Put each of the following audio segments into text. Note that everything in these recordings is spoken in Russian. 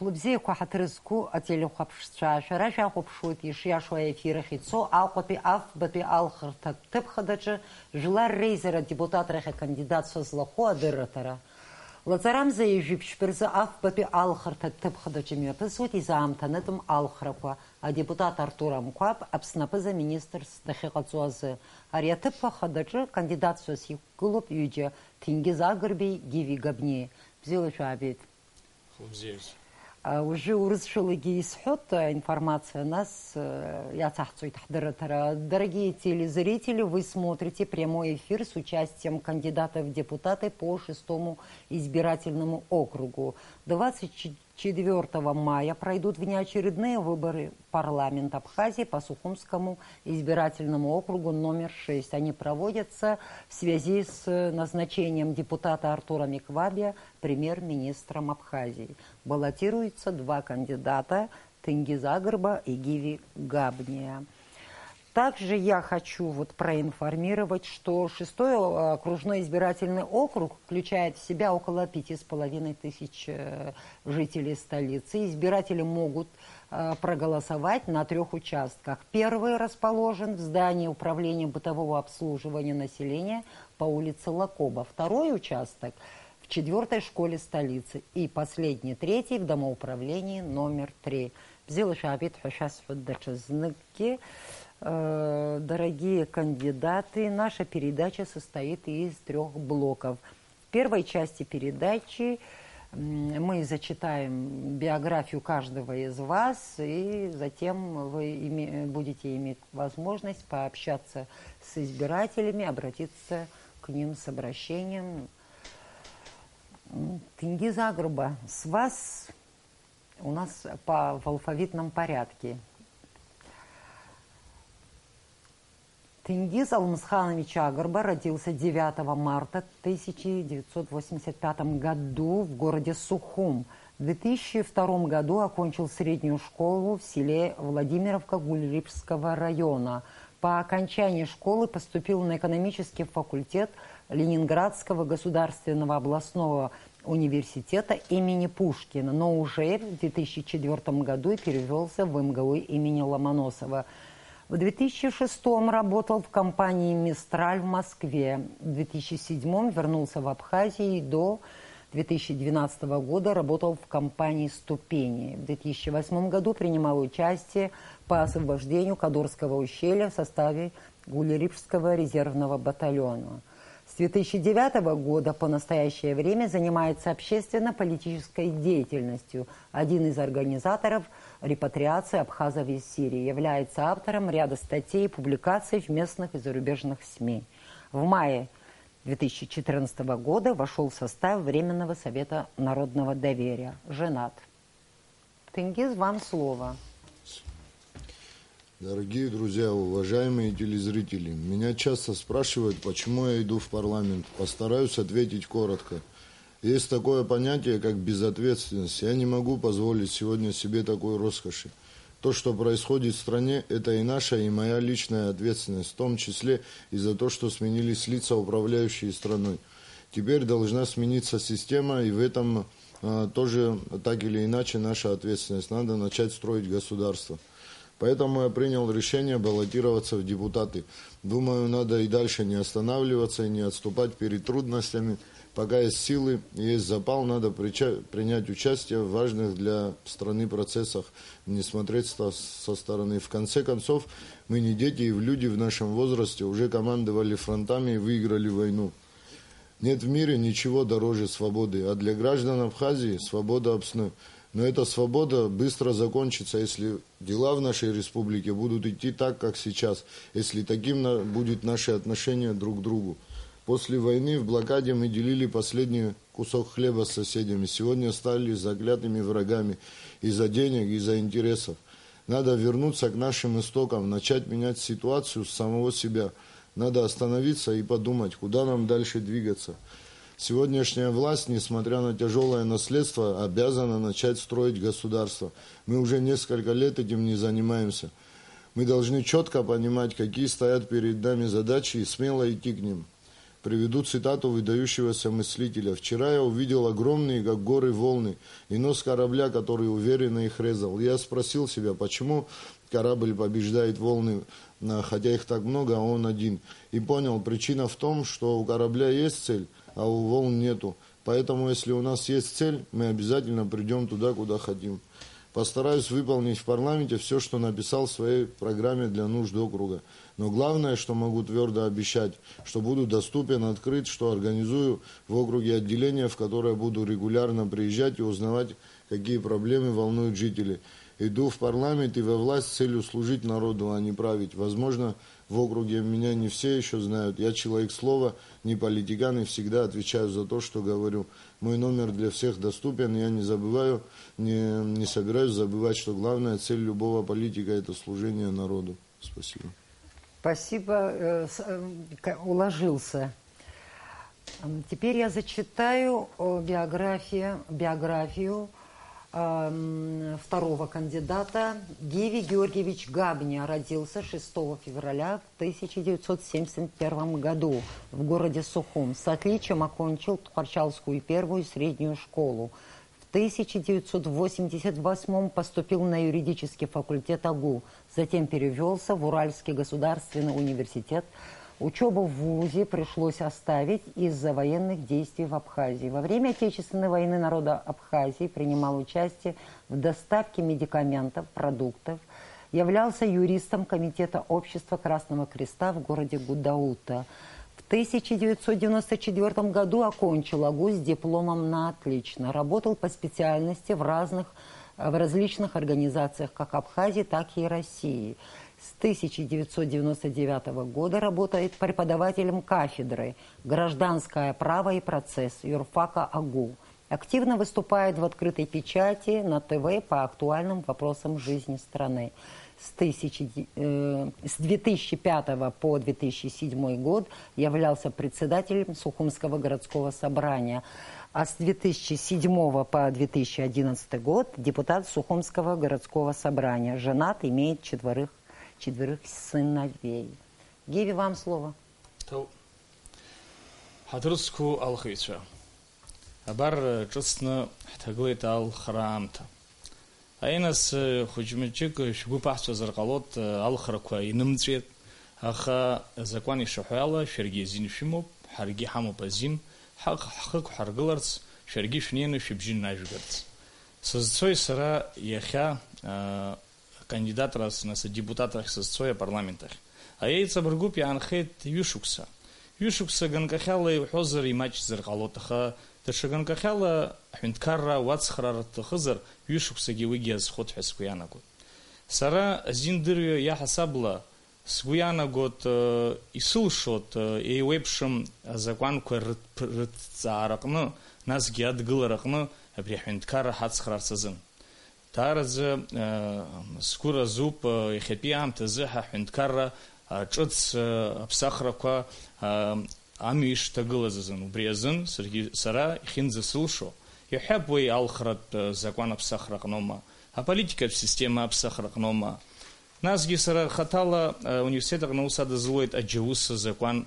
Хлопзееква хатырызку ателехапшчашара жахопшут ишиашуа эфирах ицо алкопи афбапи алхырта тыпхадачы жылар рейзера депутат рахе кандидат созлаху адырратара. Лацарам заезжип шпирзы афбапи алхырта тыпхадачы мепысут изаамтанытым алхраква, а депутат Артур Амкваб абснапыза министр стахиқацуазы. Ария тыпха хадачы кандидат созлаху гулуп юджа Тенгиз Агырби Гиви Габни. Бзилышу абит. Хлопзеевс. Уже урысшилыги исход информация нас, дорогие телезрители, вы смотрите прямой эфир с участием кандидатов в депутаты по 6-му избирательному округу. 24 мая пройдут внеочередные выборы в парламент Абхазии по Сухумскому избирательному округу номер 6. Они проводятся в связи с назначением депутата Артура Миквабия премьер-министром Абхазии. Баллотируются два кандидата – Тенгиз Агырба и Гиви Габния. Также я хочу проинформировать, что 6-й окружной избирательный округ включает в себя около 5500 жителей столицы. Избиратели могут проголосовать на 3 участках. Первый расположен в здании управления бытового обслуживания населения по улице Лакоба. Второй участок в 4-й школе столицы. И последний, 3-й, в домоуправлении номер 3. Дорогие кандидаты, наша передача состоит из 3 блоков. В первой части передачи мы зачитаем биографию каждого из вас, и затем вы будете иметь возможность пообщаться с избирателями, обратиться к ним с обращением. Тенгиз Агырба, с вас у нас в алфавитном порядке. Тенгиз Алмазханович Агырба родился 9 марта 1985 году в городе Сухум. В 2002 году окончил среднюю школу в селе Владимировка Гуль-Рипского района. По окончании школы поступил на экономический факультет Ленинградского государственного областного университета имени Пушкина, но уже в 2004 году перевелся в МГУ имени Ломоносова. В 2006 работал в компании «Мистраль» в Москве. В 2007 вернулся в Абхазию и до 2012 года работал в компании «Ступени». В 2008 году принимал участие по освобождению Кадорского ущелья в составе Гуль-Рипского резервного батальона. С 2009 года по настоящее время занимается общественно-политической деятельностью. Один из организаторов репатриации абхазов из Сирии. Является автором ряда статей и публикаций в местных и зарубежных СМИ. В мае 2014 года вошел в состав Временного совета народного доверия. Женат. Тенгиз, вам слово. Дорогие друзья, уважаемые телезрители, меня часто спрашивают, почему я иду в парламент. Постараюсь ответить коротко. Есть такое понятие, как безответственность. Я не могу позволить сегодня себе такой роскоши. То, что происходит в стране, это и наша, и моя личная ответственность, в том числе и за то, что сменились лица, управляющие страной. Теперь должна смениться система, и в этом тоже так или иначе наша ответственность. Надо начать строить государство. Поэтому я принял решение баллотироваться в депутаты. Думаю, надо и дальше не останавливаться и не отступать перед трудностями. Пока есть силы, есть запал, надо принять участие в важных для страны процессах, не смотреть со стороны. В конце концов, мы не дети, и люди в нашем возрасте уже командовали фронтами и выиграли войну. Нет в мире ничего дороже свободы, а для граждан Абхазии свобода обсны. Но эта свобода быстро закончится, если дела в нашей республике будут идти так, как сейчас, если таким будет наше отношение друг к другу. После войны в блокаде мы делили последний кусок хлеба с соседями. Сегодня стали заклятыми врагами из-за денег, из-за интересов. Надо вернуться к нашим истокам, начать менять ситуацию с самого себя. Надо остановиться и подумать, куда нам дальше двигаться. Сегодняшняя власть, несмотря на тяжелое наследство, обязана начать строить государство. Мы уже несколько лет этим не занимаемся. Мы должны четко понимать, какие стоят перед нами задачи, и смело идти к ним. Приведу цитату выдающегося мыслителя. «Вчера я увидел огромные, как горы, волны, и нос корабля, который уверенно их резал. Я спросил себя, почему корабль побеждает волны, хотя их так много, а он один. И понял, причина в том, что у корабля есть цель, а у волн нету. Поэтому, если у нас есть цель, мы обязательно придем туда, куда хотим. Постараюсь выполнить в парламенте все, что написал в своей программе для нужд округа. Но главное, что могу твердо обещать, что буду доступен, открыт, что организую в округе отделение, в которое буду регулярно приезжать и узнавать, какие проблемы волнуют жителей. Иду в парламент и во власть с целью служить народу, а не править. Возможно, в округе меня не все еще знают. Я человек слова, не политикан и всегда отвечаю за то, что говорю. Мой номер для всех доступен, я не забываю, не собираюсь забывать, что главная цель любого политика – это служение народу. Спасибо. Спасибо, уложился. Теперь я зачитаю биографию второго кандидата. Гиви Георгиевич Габня родился 6 февраля 1971 году в городе Сухум. С отличием окончил Тхарчалскую первую и среднюю школу. В 1988 поступил на юридический факультет АГУ, затем перевелся в Уральский государственный университет. Учебу в вузе пришлось оставить из-за военных действий в Абхазии. Во время Отечественной войны народ Абхазии принимал участие в доставке медикаментов, продуктов. Являлся юристом Комитета Общества Красного Креста в городе Гудаута. В 1994 году окончил АГУ с дипломом на отлично. Работал по специальности в различных организациях как Абхазии, так и России. С 1999 года работает преподавателем кафедры «Гражданское право и процесс» юрфака АГУ. Активно выступает в открытой печати на ТВ по актуальным вопросам жизни страны. С 2005 по 2007 год являлся председателем Сухумского городского собрания, а с 2007 по 2011 год депутат Сухумского городского собрания. Женат, имеет четверых сыновей. Гиви, вам слово. Хадруску алхвича. Абар честно таглит алхрамта. Айнас худжмичик шгупахча зарqalot алхраква инмцет. Аха закони шахала шергезин шимоп харги хамопазин хак харгларц шерги шнены шибжин нажгарц. Созцой сара яха кандидат раз на депутатах сосцоя парламентах. А яйца бургуп янхет юшукса. Юшукса ганкахала и хозер и матч зарqalotаха. Ташаганкахала хинткарра вацхрар тахзар юшукса гивигез ход хискуянагут. Сара зиндырю я хасабла сгуянагут исулшот и вебшим законку рцаракны нас гиадгыларакны абрихинткарра хацхрар сазын. Тарз скура зуб хепиам тазаха хинткарра чуц абсахраква амиш тагылазын убрезын сара хинза сулшо. Яхабвей алхрат закон абсахракнома, а политика система абсахракнома. Нас гисара хатала университета гнаусада злоит аджауса закон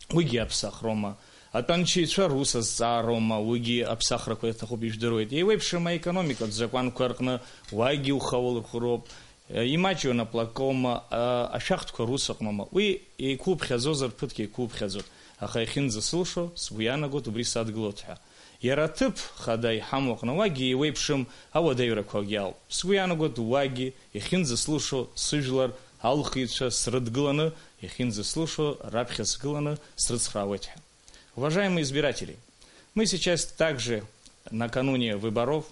уги абсахрома. А танчи чаруса зарома уги абсахраква это хубиш дроит. И вебшима экономика закон кваркна ваги ухавол хуроб. Имачо на плакома ашахтко русакнома. Уи и куб хазозар пытки куб хазор. А хайхин заслушо свуяна год убрисад глотха. Яратып хадай хамокна ваги и вебшим аводайра когял. Свуяна год ваги и хин заслушо сыжлар алхитша срыдглана и хин заслушо рабхесглана срыдсхраветха. Уважаемые избиратели, мы сейчас также накануне выборов.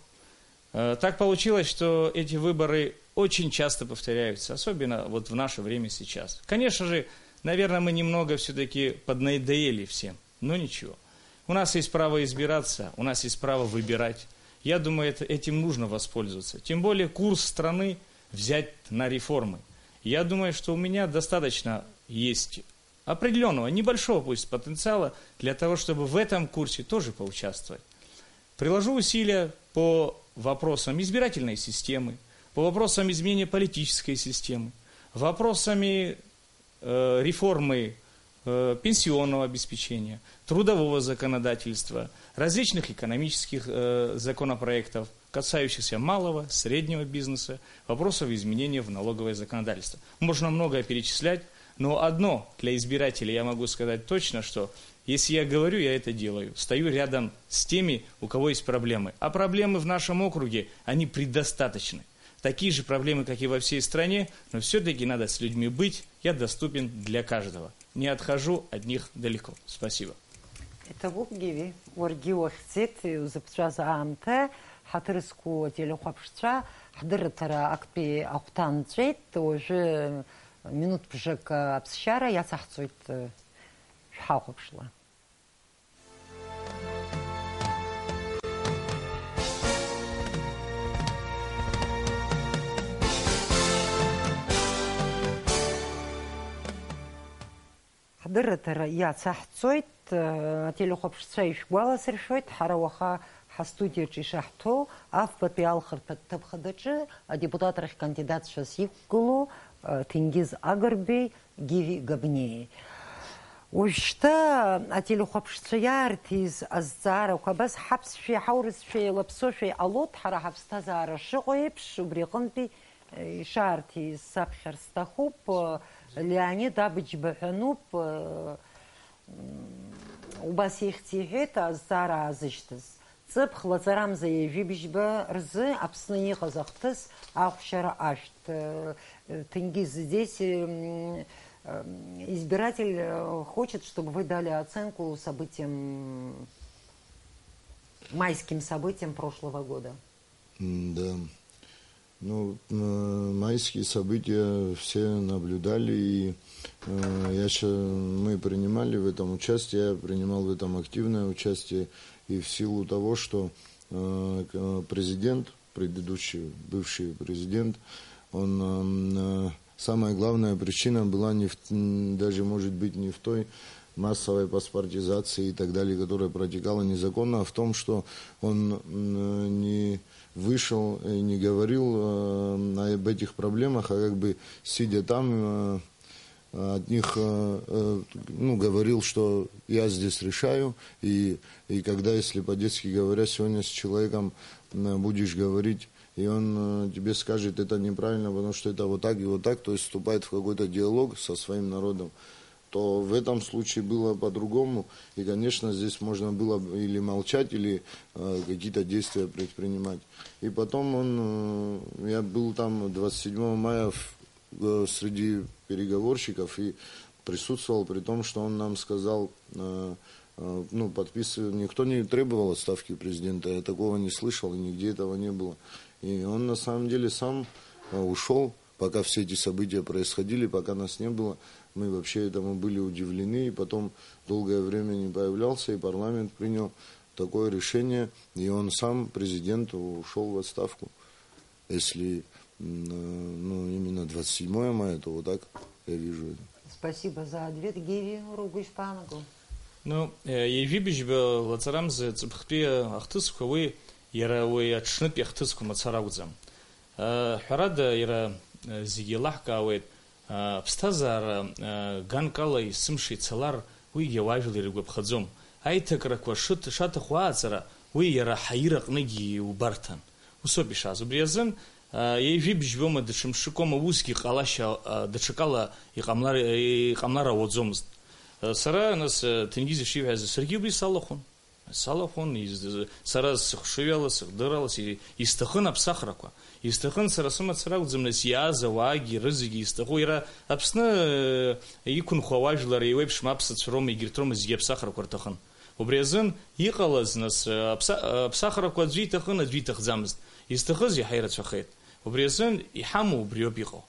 Так получилось, что эти выборы очень часто повторяются, особенно вот в наше время сейчас. Конечно же, наверное, мы немного все-таки поднадоели всем, но ничего. У нас есть право избираться, у нас есть право выбирать. Я думаю, этим нужно воспользоваться. Тем более курс страны взять на реформы. Я думаю, что у меня достаточно есть определенного, небольшого пусть потенциала для того, чтобы в этом курсе тоже поучаствовать. Приложу усилия по вопросам избирательной системы, по вопросам изменения политической системы, вопросами реформы пенсионного обеспечения, трудового законодательства, различных экономических законопроектов, касающихся малого, среднего бизнеса, вопросов изменения в налоговое законодательство. Можно многое перечислять, но одно для избирателей я могу сказать точно, что если я говорю, я это делаю. Стою рядом с теми, у кого есть проблемы. А проблемы в нашем округе, они предостаточны. Такие же проблемы, как и во всей стране, но все-таки надо с людьми быть. Я доступен для каждого. Не отхожу от них далеко. Спасибо. Это Гиви. Орги Охцит, Узапчаз Амте, Хатырску, Телехопштра, Хдыртара Акпи Ахтанцит, уже минут пжек Апсшара, я сахцует Шхахопшла. Хдыртара я сахцует, Телехопштра ишгвала срешует, Хараваха Хастудия Чишахто, Авпапи Алхарпат Табхададжи, а депутатах кандидат сейчас Юкулу, Тенгиз Агарбей, Гиви Габней. وشتا أتيلو خبشتيارتيز الزارة وكبس حبس في حورس في لبسو في ألوت حرا حبس تزارة شغيبش وبريقنتي شارتي سابخر ستخوب لياني دابج بحنوب وبس يختيهت الزارة عزيشتز صبح لزرام زي جيبجبا رزي أبسني غزاختز أخشر أشت تنجيز здесь избиратель хочет, чтобы вы дали оценку событиям, майским событиям прошлого года. Да. Ну, майские события все наблюдали, и мы принимали в этом участие, я принимал в этом активное участие, и в силу того, что президент, предыдущий, бывший президент, он... Самая главная причина была даже, может быть, не в той массовой паспортизации и так далее, которая протекала незаконно, а в том, что он не вышел и не говорил об этих проблемах, а как бы сидя там, от них говорил, что я здесь решаю, и когда, если по-детски говоря, сегодня с человеком будешь говорить, и он тебе скажет, это неправильно, потому что это вот так и вот так, то есть вступает в какой-то диалог со своим народом, то в этом случае было по-другому. И, конечно, здесь можно было или молчать, или какие-то действия предпринимать. И потом я был там 27 мая среди переговорщиков и присутствовал, при том, что он нам сказал... подписывал, никто не требовал отставки президента, я такого не слышал, и нигде этого не было. И он на самом деле сам ушел, пока все эти события происходили, пока нас не было. Мы вообще этому были удивлены, и потом долгое время не появлялся, и парламент принял такое решение, и он сам, президент, ушел в отставку. Если именно 27 мая, то вот так я вижу это. Спасибо за ответ, Гиви Ругуишпанагу. Ну, ежибижба лацарамзе цепхпи ахтыску вы яра вы отшнып ахтыску мацараудзам. Харада яра зигелахка авет пстазар ганкала и сымши цалар вы яважили регубхадзом. Айтакраква шата хуацара вы яра хайрак неги убартан. Усобиша зубриязен ежибижба мы дешимшикома узких алаша дешикала и камлара отзомст. Сара нас тенгизи шивязи Сергей би салахон из сара схшивялась дыралась и истахын апсахраква истахын сарасыма царак землес яза ваги рызыги истахуира апсна икун хаважлар и вебш мапса цром и гиртром из епсахраква тахын обрезен иқалаз нас апсахраква двитахын двитахзамз истахыз яхайрат фахет обрезен и хаму бриобико.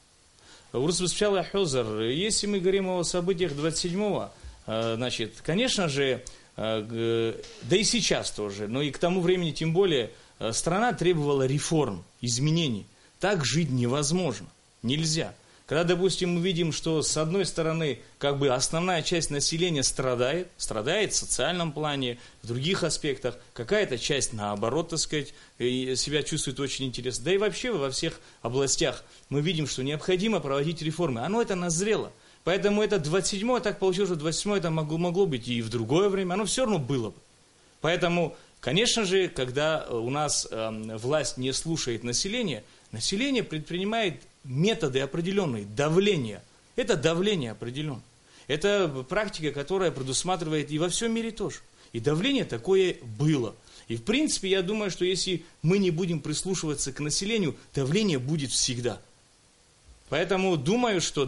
Урус воспечал Хозер, если мы говорим о событиях 27-го, значит, конечно же, да и сейчас тоже, но и к тому времени тем более, страна требовала реформ, изменений. Так жить невозможно, нельзя. Когда, допустим, мы видим, что с одной стороны, как бы основная часть населения страдает в социальном плане, в других аспектах, какая-то часть, наоборот, так сказать, себя чувствует очень интересно. Да и вообще во всех областях мы видим, что необходимо проводить реформы. Оно это назрело. Поэтому это 27-е, так получилось, что 27-е это могло быть и в другое время, оно все равно было бы. Поэтому, конечно же, когда у нас власть не слушает население, население предпринимает методы определенные, давления. Это давление определенное. Это практика, которая предусматривает и во всем мире тоже. И давление такое было. И в принципе, я думаю, что если мы не будем прислушиваться к населению, давление будет всегда. Поэтому думаю, что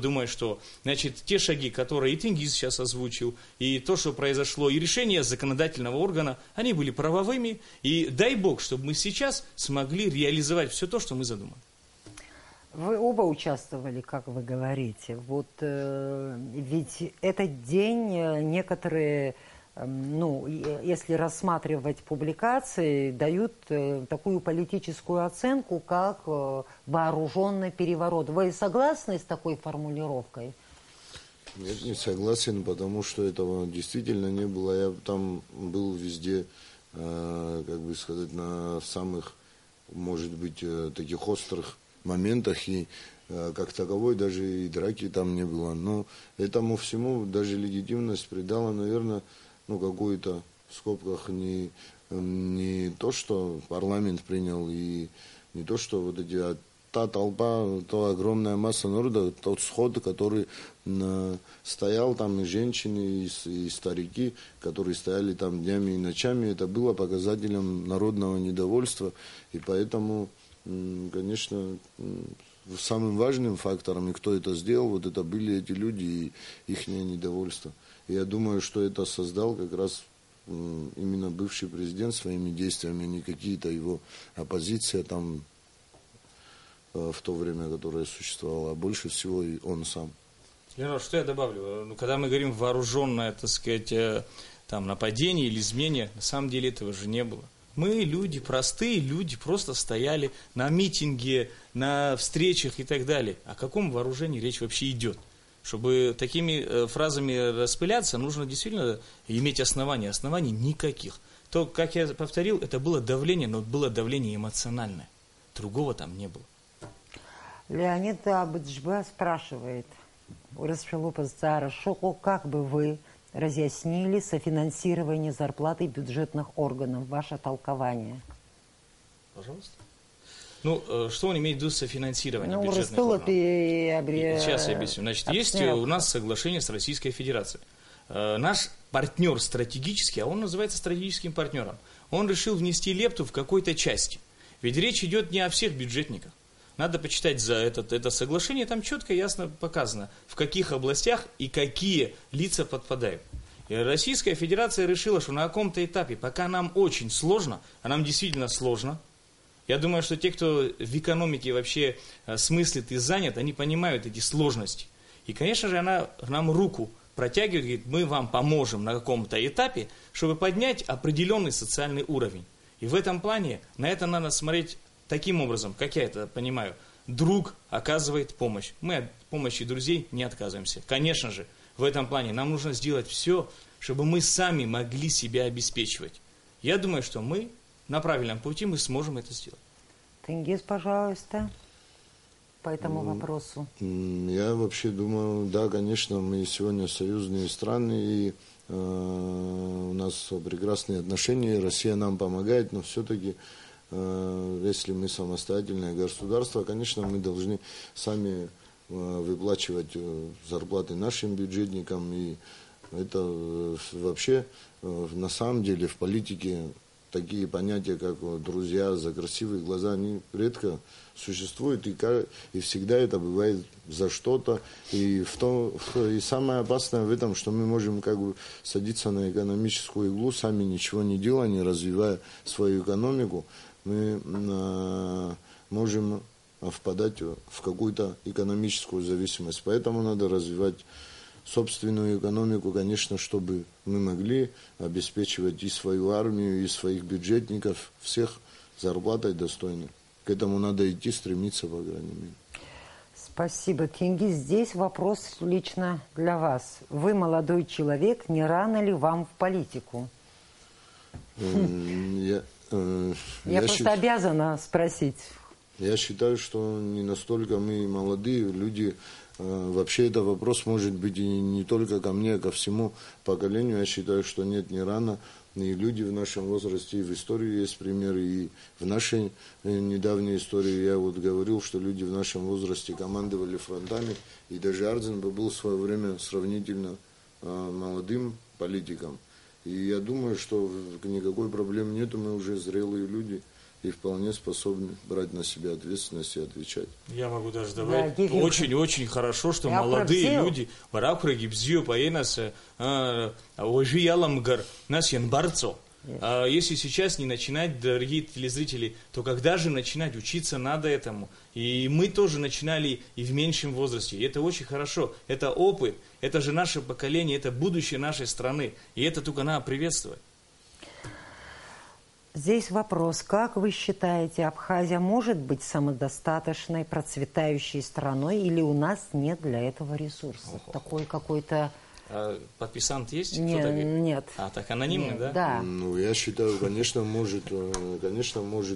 значит, те шаги, которые и Тенгиз сейчас озвучил, и то, что произошло, и решения законодательного органа, они были правовыми. И дай Бог, чтобы мы сейчас смогли реализовать все то, что мы задумали. Вы оба участвовали, как вы говорите. Вот ведь этот день некоторые, ну, если рассматривать публикации, дают такую политическую оценку, как вооруженный переворот. Вы согласны с такой формулировкой? Нет, не согласен, потому что этого действительно не было. Я там был везде, как бы сказать, на самых, может быть, таких острых моментах, и как таковой даже и драки там не было. Но этому всему даже легитимность придала, наверное, ну, какую-то, в скобках, не то, что парламент принял, и не то, что вот эти, а та толпа, та огромная масса народа, тот сход, который стоял там, и женщины, и старики, которые стояли там днями и ночами, это было показателем народного недовольства, и поэтому, конечно, самым важным фактором, и кто это сделал, вот это были эти люди и их недовольство. И я думаю, что это создал как раз именно бывший президент своими действиями, не какие-то его оппозиция там в то время, которое существовало, а больше всего и он сам. Леонид, что я добавлю? Ну, когда мы говорим вооруженное, так сказать, там, нападение или изменение, на самом деле этого же не было. Мы люди, простые люди, просто стояли на митинге, на встречах и так далее. О каком вооружении речь вообще идет? Чтобы такими фразами распыляться, нужно действительно иметь основания. Оснований никаких. То, как я повторил, это было давление, но было давление эмоциональное. Другого там не было. Леонид Абыджба спрашивает у Роспелопозара, как бы вы разъяснили софинансирование зарплаты бюджетных органов, ваше толкование? Пожалуйста. Ну, что он имеет в виду софинансированием бюджетных органов? Сейчас я объясню. Значит, есть у нас соглашение с Российской Федерацией. Наш партнер стратегический, а он называется стратегическим партнером, он решил внести лепту в какой-то части. Ведь речь идет не о всех бюджетниках. Надо почитать за это соглашение, там четко и ясно показано, в каких областях и какие лица подпадают. И Российская Федерация решила, что на каком-то этапе, пока нам очень сложно, а нам действительно сложно, я думаю, что те, кто в экономике вообще смыслит и занят, они понимают эти сложности. И, конечно же, она нам руку протягивает, говорит, мы вам поможем на каком-то этапе, чтобы поднять определенный социальный уровень. И в этом плане на это надо смотреть таким образом, как я это понимаю. Друг оказывает помощь. Мы от помощи друзей не отказываемся. Конечно же, в этом плане нам нужно сделать все, чтобы мы сами могли себя обеспечивать. Я думаю, что мы на правильном пути, мы сможем это сделать. Тенгиз, пожалуйста, по этому вопросу. Я вообще думаю, да, конечно, мы сегодня союзные страны, и у нас прекрасные отношения, Россия нам помогает, но все-таки, если мы самостоятельное государство, конечно, мы должны сами выплачивать зарплаты нашим бюджетникам, и это вообще, на самом деле, в политике такие понятия, как друзья за красивые глаза, они редко существуют, и всегда это бывает за что-то. И самое опасное в этом, что мы можем как бы садиться на экономическую иглу, сами ничего не делая, не развивая свою экономику, мы можем впадать в какую-то экономическую зависимость. Поэтому надо развивать собственную экономику, конечно, чтобы мы могли обеспечивать и свою армию, и своих бюджетников, всех зарплатой достойной. К этому надо идти, стремиться, по крайней мере. Спасибо, Тенгиз. Здесь вопрос лично для вас. Вы молодой человек, не рано ли вам в политику? Я просто обязана спросить. Я считаю, что не настолько мы молодые люди. Вообще этот вопрос может быть и не только ко мне, а ко всему поколению. Я считаю, что нет, не рано. И люди в нашем возрасте, и в истории есть примеры, и в нашей недавней истории я вот говорил, что люди в нашем возрасте командовали фронтами, и даже Ардзинбе был в свое время сравнительно молодым политиком. И я думаю, что никакой проблемы нету, мы уже зрелые люди и вполне способны брать на себя ответственность и отвечать. Я могу даже добавить, очень-очень хорошо, что молодые люди, если сейчас не начинать, дорогие телезрители, то когда же начинать? Учиться надо этому. И мы тоже начинали и в меньшем возрасте. И это очень хорошо. Это опыт, это же наше поколение, это будущее нашей страны. И это только надо приветствовать. Здесь вопрос, как вы считаете, Абхазия может быть самодостаточной, процветающей страной, или у нас нет для этого ресурсов? Такой какой-то... А подписант есть? Нет. А, так анонимный, нет, да? Да. Ну, я считаю, конечно, может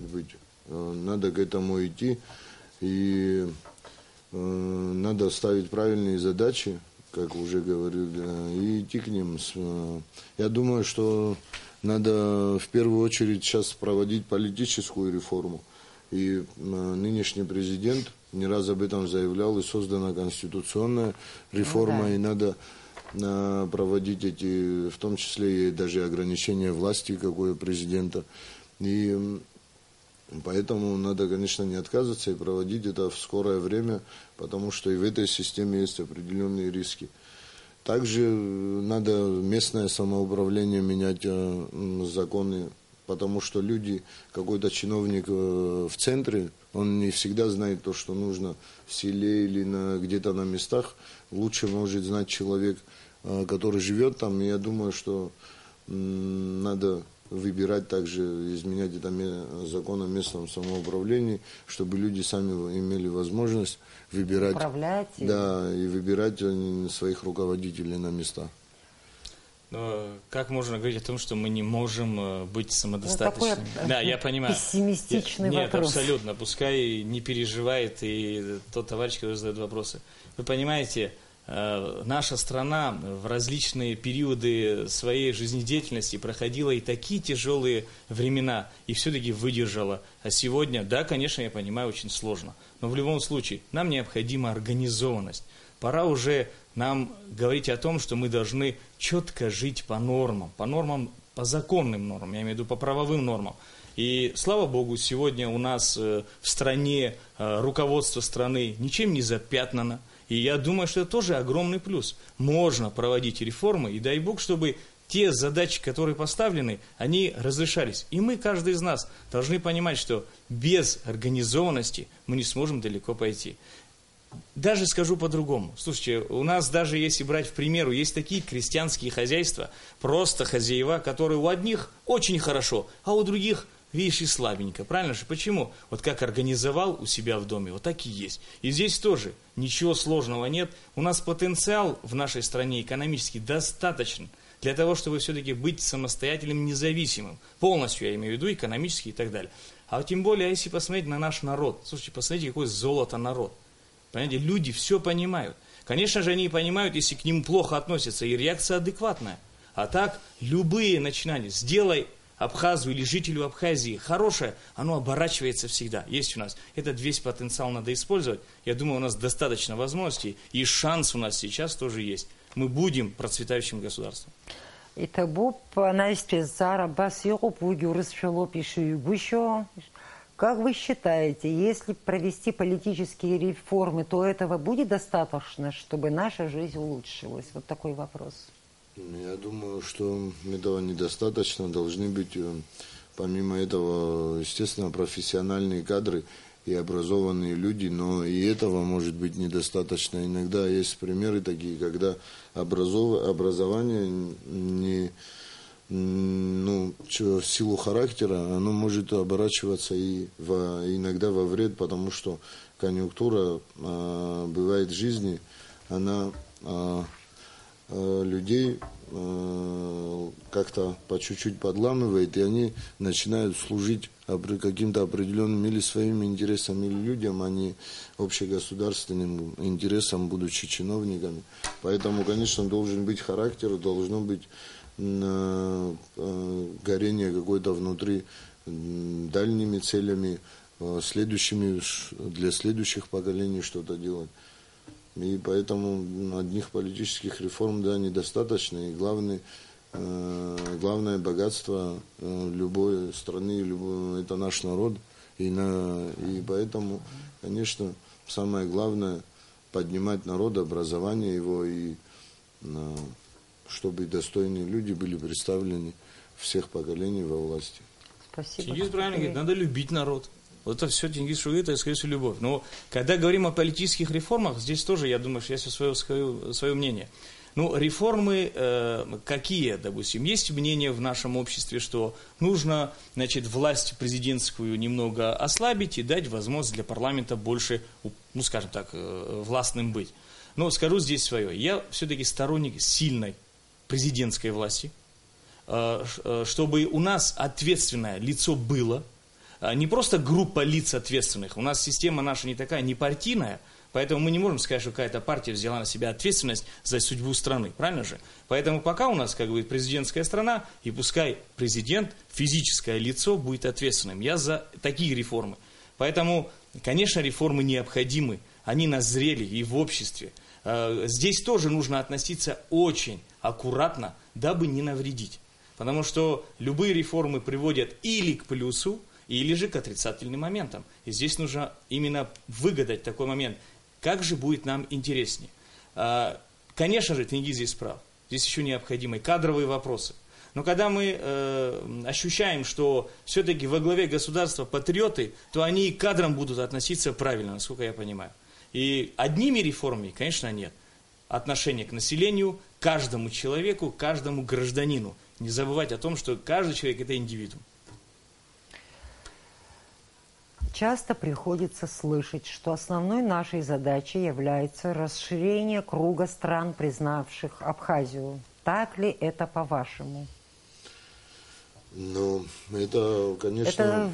быть. Надо к этому идти, и надо ставить правильные задачи, как уже говорил, и идти к ним. Я думаю, что надо в первую очередь сейчас проводить политическую реформу. И нынешний президент не раз об этом заявлял, и создана конституционная реформа, и надо проводить эти, в том числе и даже ограничения власти какое президента. И поэтому надо, конечно, не отказываться и проводить это в скорое время, потому что и в этой системе есть определенные риски. Также надо местное самоуправление менять, законы, потому что люди, какой-то чиновник в центре, он не всегда знает то, что нужно в селе или где-то на местах. Лучше может знать человек, который живет там. И я думаю, что надо выбирать также, изменять это закон о местном самоуправлении, чтобы люди сами имели возможность выбирать, и выбирать своих руководителей на места. Но как можно говорить о том, что мы не можем быть самодостаточными? Да, я понимаю. Пессимистичный вопрос. Нет, абсолютно. Пускай не переживает и тот товарищ, который задает вопросы. Вы понимаете, наша страна в различные периоды своей жизнедеятельности проходила и такие тяжелые времена, и все-таки выдержала. А сегодня, да, конечно, я понимаю, очень сложно. Но в любом случае, нам необходима организованность. Пора уже нам говорить о том, что мы должны четко жить по нормам, по законным нормам, я имею в виду по правовым нормам. И, слава Богу, сегодня у нас в стране руководство страны ничем не запятнано. И я думаю, что это тоже огромный плюс. Можно проводить реформы, и дай Бог, чтобы те задачи, которые поставлены, они разрешались. И мы, каждый из нас, должны понимать, что без организованности мы не сможем далеко пойти. Даже скажу по-другому. Слушайте, у нас даже, если брать в примеру, есть такие крестьянские хозяйства, просто хозяева, которые у одних очень хорошо, а у других, видишь, и слабенько. Правильно же? Почему? Вот как организовал у себя в доме, вот так и есть. И здесь тоже ничего сложного нет. У нас потенциал в нашей стране экономически достаточно для того, чтобы все-таки быть самостоятельным, независимым. Полностью, я имею в виду, экономически и так далее. А тем более, если посмотреть на наш народ. Слушайте, посмотрите, какой золото народ. Понимаете, люди все понимают. Конечно же, они понимают, если к ним плохо относятся, и реакция адекватная. А так, любые начинания, сделай Абхазу или жителю Абхазии хорошее, оно оборачивается всегда. Есть у нас. Этот весь потенциал надо использовать. Я думаю, у нас достаточно возможностей, и шанс у нас сейчас тоже есть. Мы будем процветающим государством. Это был Как вы считаете, если провести политические реформы, то этого будет достаточно, чтобы наша жизнь улучшилась? Вот такой вопрос. Я думаю, что этого недостаточно. Должны быть, помимо этого, естественно, профессиональные кадры и образованные люди, но и этого может быть недостаточно. Иногда есть примеры такие, когда образование в силу характера, оно может оборачиваться и иногда во вред, потому что конъюнктура бывает в жизни, она людей как-то по чуть-чуть подламывает, и они начинают служить каким-то определенным или своим интересам, или людям, а не общегосударственным интересам, будучи чиновниками. Поэтому, конечно, должен быть характер, должно быть горение какое-то внутри дальними целями, для следующих поколений что-то делать. И поэтому одних политических реформ, да, недостаточно. И главное богатство любой страны, это наш народ. И поэтому, конечно, самое главное поднимать народ, образование его, и чтобы достойные люди были представлены всех поколений во власти. Спасибо. Чингис правильно говорит, надо любить народ. Вот это все Чингис Шугит, это, скорее всего, любовь. Но когда говорим о политических реформах, здесь тоже, я думаю, что есть свое мнение. Ну, реформы какие, допустим, есть мнение в нашем обществе, что нужно, значит, власть президентскую немного ослабить и дать возможность для парламента больше, ну, скажем так, властным быть. Но скажу здесь свое. Я все-таки сторонник сильной президентской власти, чтобы у нас ответственное лицо было, не просто группа лиц ответственных. У нас система наша не такая, не партийная, поэтому мы не можем сказать, что какая-то партия взяла на себя ответственность за судьбу страны, правильно же? Поэтому пока у нас, как бы, президентская страна, и пускай президент, физическое лицо, будет ответственным. Я за такие реформы. Поэтому, конечно, реформы необходимы, они назрели и в обществе. Здесь тоже нужно относиться очень аккуратно, дабы не навредить. Потому что любые реформы приводят или к плюсу, или же к отрицательным моментам. И здесь нужно именно выгадать такой момент. Как же будет нам интереснее? Конечно же, Тенгиз здесь прав. Здесь еще необходимы кадровые вопросы. Но когда мы ощущаем, что все-таки во главе государства патриоты, то они и к кадрам будут относиться правильно, насколько я понимаю. И одними реформами, конечно, нет. Отношение к населению, каждому человеку, каждому гражданину. Не забывать о том, что каждый человек – это индивидуум. Часто приходится слышать, что основной нашей задачей является расширение круга стран, признавших Абхазию. Так ли это, по-вашему? Ну, это, конечно... Это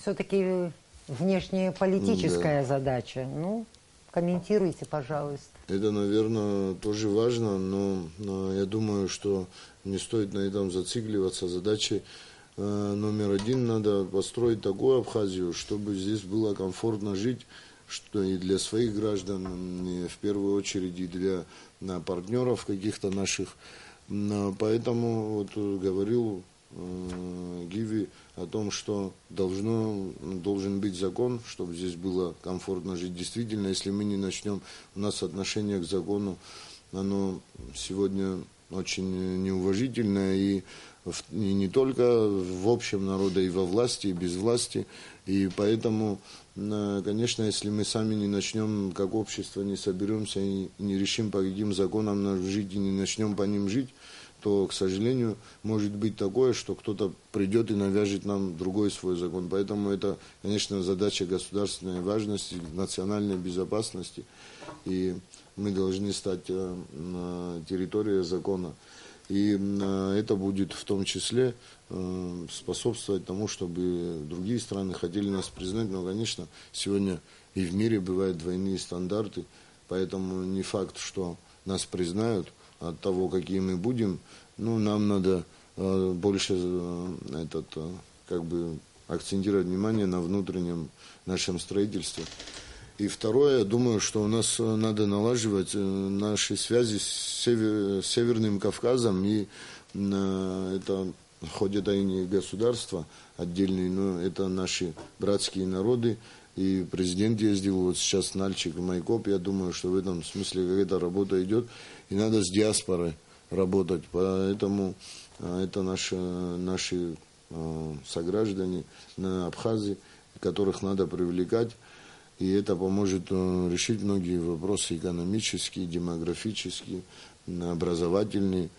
все-таки внешнеполитическая задача. Ну, комментируйте, пожалуйста. Это, наверное, тоже важно, но я думаю, что не стоит на этом зацикливаться. Задачи номер один, надо построить такую Абхазию, чтобы здесь было комфортно жить, что и для своих граждан, и в первую очередь и для партнеров каких-то наших. Поэтому вот говорил Гиви о том, что должен быть закон, чтобы здесь было комфортно жить. Действительно, если мы не начнем, у нас отношение к закону, оно сегодня очень неуважительное, и не только в общем народе, и во власти, и без власти. И поэтому, конечно, если мы сами не начнем, как общество, не соберемся и не решим, по каким законам нам жить, и не начнем по ним жить, то, к сожалению, может быть такое, что кто-то придет и навяжет нам другой свой закон. Поэтому это, конечно, задача государственной важности, национальной безопасности. И мы должны стать территорией закона. И это будет в том числе способствовать тому, чтобы другие страны хотели нас признать. Но, конечно, сегодня и в мире бывают двойные стандарты, поэтому не факт, что нас признают от того, какие мы будем. Ну, нам надо больше акцентировать внимание на внутреннем нашем строительстве. И второе, я думаю, что у нас надо налаживать наши связи с Северным Кавказом, и это, хоть это и не государство отдельные, но это наши братские народы, и президент ездил вот сейчас Нальчик и Майкоп, я думаю, что в этом смысле какая-то работа идет, и надо с диаспорой работать, поэтому это наши сограждане на Абхазии, которых надо привлекать. И это поможет решить многие вопросы экономические, демографические, образовательные.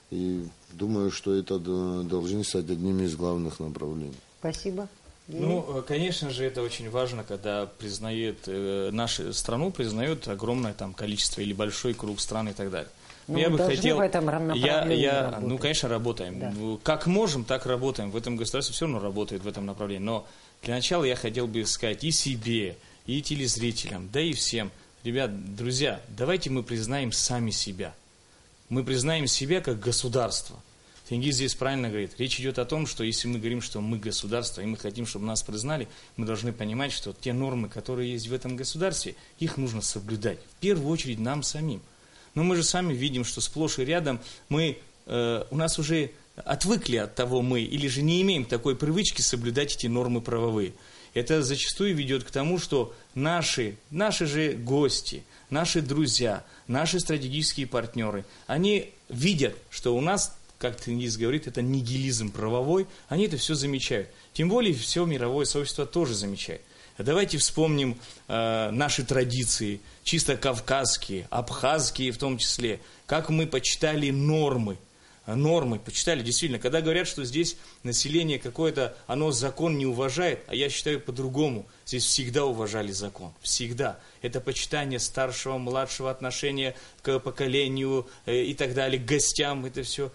И думаю, что это должны стать одними из главных направлений. Спасибо. Ну, конечно же, это очень важно, когда признает нашу страну, признает огромное там количество или большой круг стран и так далее. Я бы хотел... в этом направлении работать. Ну, конечно, работаем. Да. Как можем, так работаем. В этом государстве все равно работает в этом направлении. Но для начала я хотел бы сказать и себе, и телезрителям, да и всем. Ребят, друзья, давайте мы признаем сами себя. Мы признаем себя как государство. Тенгиз здесь правильно говорит. Речь идет о том, что если мы говорим, что мы государство, и мы хотим, чтобы нас признали, мы должны понимать, что те нормы, которые есть в этом государстве, их нужно соблюдать. В первую очередь нам самим. Но мы же сами видим, что сплошь и рядом у нас уже отвыкли от того или же не имеем такой привычки соблюдать эти нормы правовые. Это зачастую ведет к тому, что наши же гости, наши друзья, наши стратегические партнеры, они видят, что у нас, как Тенгиз говорит, это нигилизм правовой, они это все замечают. Тем более все мировое сообщество тоже замечает. Давайте вспомним наши традиции, чисто кавказские, абхазские в том числе, как мы почитали нормы, почитали действительно. Когда говорят, что здесь население какое-то, оно закон не уважает, а я считаю по-другому. Здесь всегда уважали закон, всегда. Это почитание старшего, младшего, отношения к поколению и так далее, к гостям, это все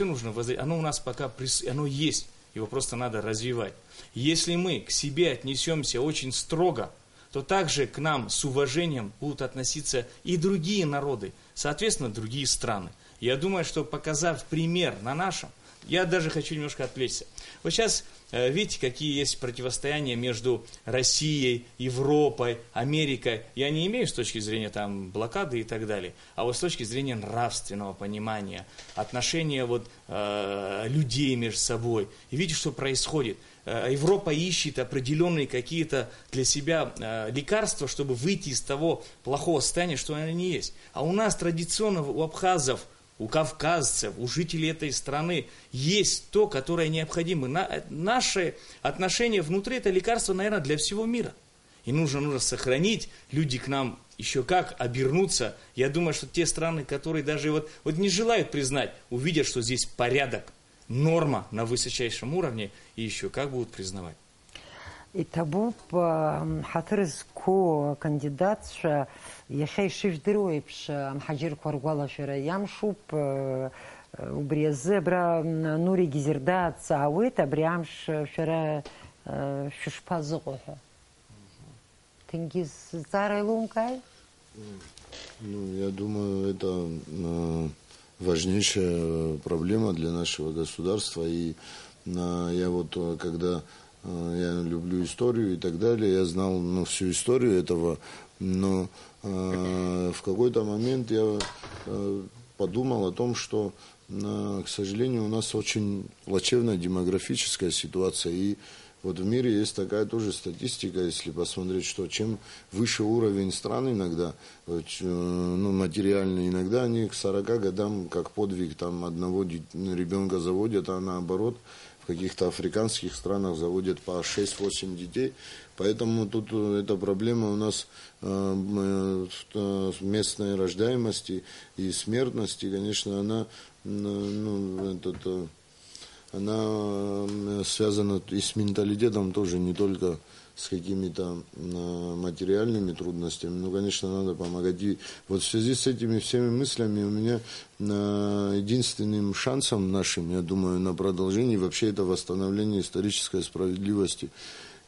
нужно возвращать. Оно у нас пока, оно есть, его просто надо развивать. Если мы к себе отнесемся очень строго, то также к нам с уважением будут относиться и другие народы, соответственно, другие страны. Я думаю, что показав пример на нашем, я даже хочу немножко отвлечься. Вот сейчас видите, какие есть противостояния между Россией, Европой, Америкой. Я не имею с точки зрения там блокады и так далее, а вот с точки зрения нравственного понимания, отношения людей между собой. И видите, что происходит. Европа ищет определенные какие-то для себя лекарства, чтобы выйти из того плохого состояния, что они есть. А у нас традиционно, у абхазов, у кавказцев, у жителей этой страны есть то, которое необходимо. Наши отношения внутри – это лекарство, наверное, для всего мира. И нужно сохранить, люди к нам еще как обернуться. Я думаю, что те страны, которые даже вот не желают признать, увидят, что здесь порядок, норма на высочайшем уровне, и еще как будут признавать. И табу хатырызко кандидатша яшай шиждыроипш амхаджир кваргуалашера ямшуп убрезе бра нури гизерда цауит абриамш шера шушпазыгоха. Тенгиз царайлумкай? Ну, я думаю, это важнейшая проблема для нашего государства. И я когда я люблю историю и так далее, я знал всю историю этого, но в какой-то момент я подумал о том, что, к сожалению, у нас очень плачевная демографическая ситуация. И вот в мире есть такая тоже статистика, если посмотреть, что чем выше уровень стран иногда, материальный, иногда они к 40 годам, как подвиг, там одного ребенка заводят, а наоборот, в каких-то африканских странах заводят по 6-8 детей. Поэтому тут эта проблема у нас местной рождаемости и смертности, конечно, она связана и с менталитетом тоже, не только с какими-то материальными трудностями. Ну, конечно, надо помогать. И вот в связи с этими всеми мыслями у меня единственным шансом нашим, я думаю, на продолжение вообще это восстановление исторической справедливости.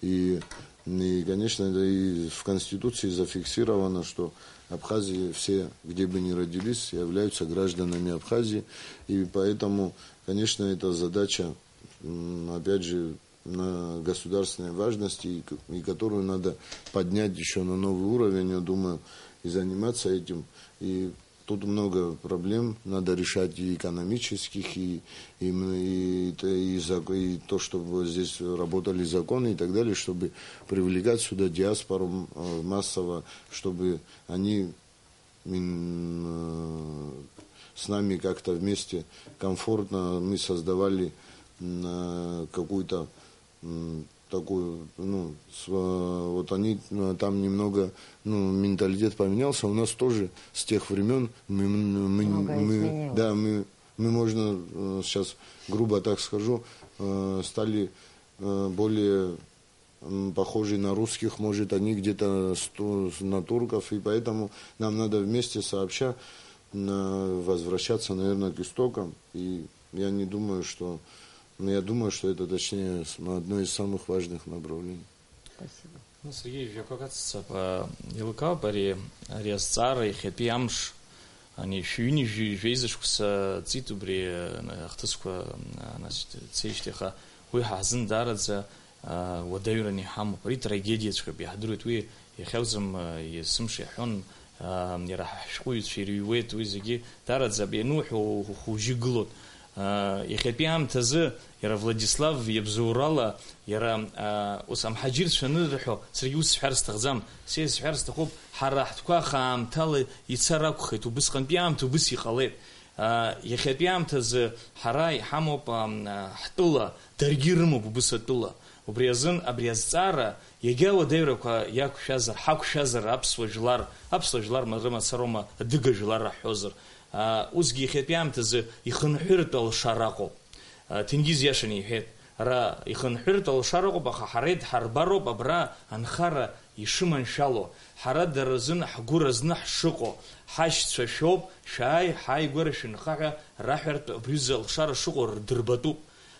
И конечно, это и в Конституции зафиксировано, что Абхазии все, где бы ни родились, являются гражданами Абхазии. И поэтому, конечно, эта задача, опять же, на государственной важности, и которую надо поднять еще на новый уровень, я думаю, и заниматься этим. И тут много проблем надо решать и экономических, и то, чтобы здесь работали законы и так далее, чтобы привлекать сюда диаспору массово, чтобы они с нами как-то вместе комфортно мы создавали какую-то такую, вот они там немного, менталитет поменялся, у нас тоже с тех времен мы можно, сейчас грубо так скажу, стали более похожи на русских, может, они где-то на турков, и поэтому нам надо вместе сообща возвращаться, наверное, к истокам. И я думаю, что это, точнее, одно из самых важных направлений. Спасибо. Ну, Сергей, Вякокатца, Илка, Бари, Риасцара, и Хепи Амш, они фюни, Вейзашкуса, Цитубри, Ахтусква, Цейштеха, Уихазен Дарадза, Вадайрани Хаму, При трагедии, Бихадрует, Ви, и Хевзам, и Сымши Хон, Ярахшкует, Шириует, Уизаги, Дарадза, Бенуху, Хужиглот. Ехепиам тазы, яра Владислав ебзурала, яра усам хаджир шанырхо, срьюс ферстагзам, сез ферстахоп, харахтква хамталы ицаракхет, убысхан пиам, тубыси халет. Ехепиам тазы, харай хамоп хтула, даргирму бубысатула. Убриязын абриязцара, егява дейраква якушазар, хакушазар, апсважлар, мазрама сарома, дыгажлар хозар. Узги хепиамтазы ихынхыртал шарако. Тенгиз яшани хет. Ра ихынхыртал шарако баха харед харбаро бабра анхара ишиман шало. Харад даразын хгуразны хшыко. Хаш цвашоп шай хай гурашин хаха рахерт брюзел шара шуко дырбату.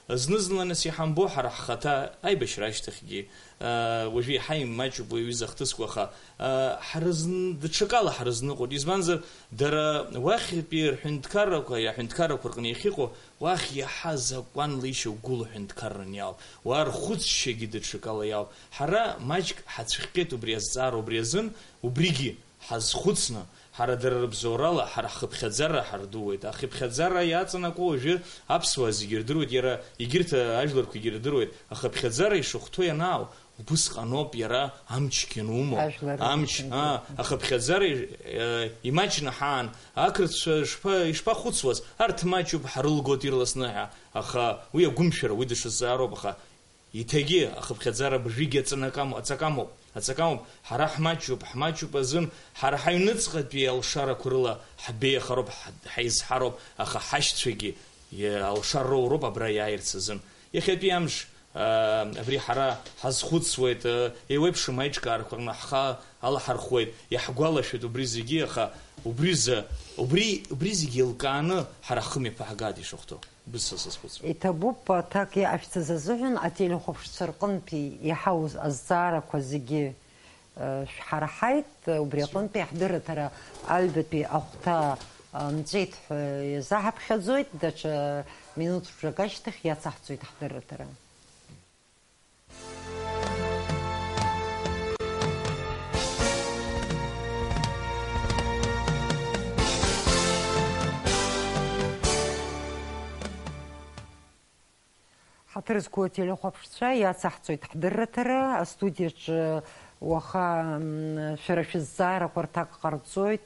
Знызлана сихамбо харахата ай башраштахги. Вожи хай мачу боевизахтыскваха. Харзн дчакала харзны год. Избанзар дара вахи пир хинткараква я хинткарак куркни хико вах я хаза кван лишу гул хинткарн яв. Вар худшеги дчакала яв. Хара мачк хацхкет убриязар убриязын убриги хаз худсна. Хара дырбзорала хара хыпхадзара хардует. А хыпхадзара яцанако же апсвази гирдрует. Яра игирта ажларку гирдрует. А хыпхадзара и шухтоя нау. Бусқаноп яра амчкинумо. Амч, хыпхадзара имачна хан. Акрт шпа хуцваз. Арт мачу бхарул готирласная. Аха уя гумшера выдышазаробаха. Итеги хыпхадзара бжиге цакамо. Ацакам харахмачу пазын харахайныцга пиал шара курла хабе хароб хайз хароб аха хашчеги я алшаро роба браяирцзын ехепиамш аври хара хазхуцвет ewebshi майчка архна ха ала хархует яхгвалашет убризиги аха убризиги лканы харахми пагади шохто Итабуп так и офицезазуин, а телехоп шцеркон пи и хаус аззара козиги шхарахайт убрекон пи хдыр тара альбет пи ахта нцит захаб хазуит дач минут жагачтых я цахцуит хдыр тара. Хатырзку телехопшца я цахцуит хдыртара студияч уаха шерафизара квартак карцуит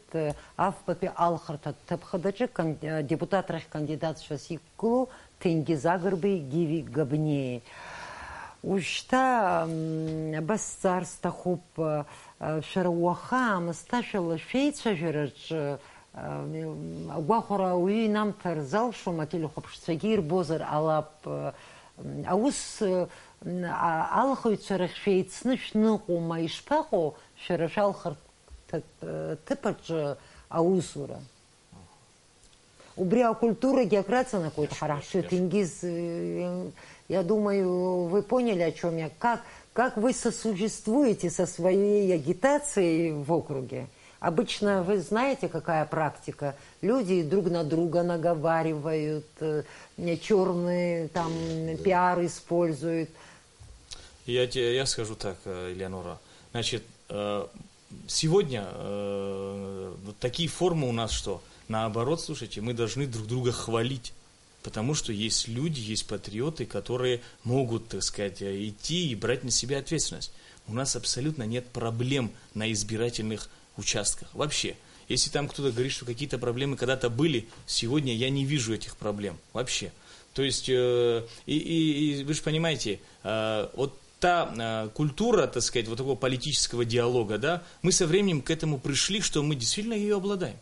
афпапи алхарта тапхадачы депутатрах кандидат шасикку Тенгиза Гырбы Гиви Габнеи. Ушта бас царста хуп шеруаха масташала швейца жирач гуахора уи нам тарзал шума телехопшца гир бозар алап Аус алхуйцарах швейцны шныхума ишпахо шерешалхар тыпач аусура. Убри культура география на какой-то хорошо. Тенгиз, я думаю, вы поняли, о чем я. Как вы сосуществуете со своей агитацией в округе? Обычно вы знаете, какая практика. Люди друг на друга наговаривают, черные там пиар используют. Я скажу так, Элеонора. Значит, сегодня вот такие формы у нас что? Наоборот, слушайте, мы должны друг друга хвалить. Потому что есть люди, есть патриоты, которые могут, так сказать, идти и брать на себя ответственность. У нас абсолютно нет проблем на избирательных участках. Вообще, если там кто-то говорит, что какие-то проблемы когда-то были, сегодня я не вижу этих проблем. Вообще. То есть, и вы же понимаете, вот та культура, так сказать, вот такого политического диалога, да, мы со временем к этому пришли, что мы действительно ее обладаем.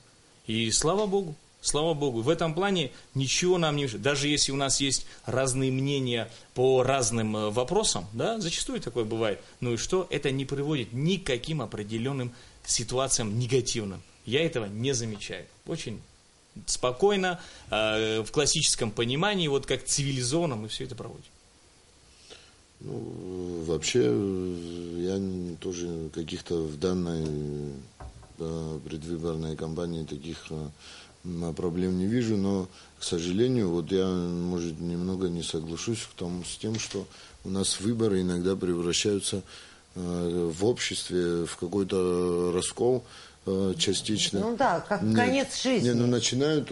И слава Богу. Слава Богу, в этом плане ничего нам не мешает. Даже если у нас есть разные мнения по разным вопросам, да, зачастую такое бывает, ну и что, это не приводит ни к каким определенным ситуациям негативным. Я этого не замечаю. Очень спокойно, в классическом понимании, вот как цивилизованно мы все это проводим. Ну, вообще, я тоже каких-то в данной предвыборной кампании таких проблем не вижу, но, к сожалению, вот я, может, немного не соглашусь с тем, что у нас выборы иногда превращаются в обществе в какой-то раскол частично. Ну да, как конец жизни. Не, ну начинают,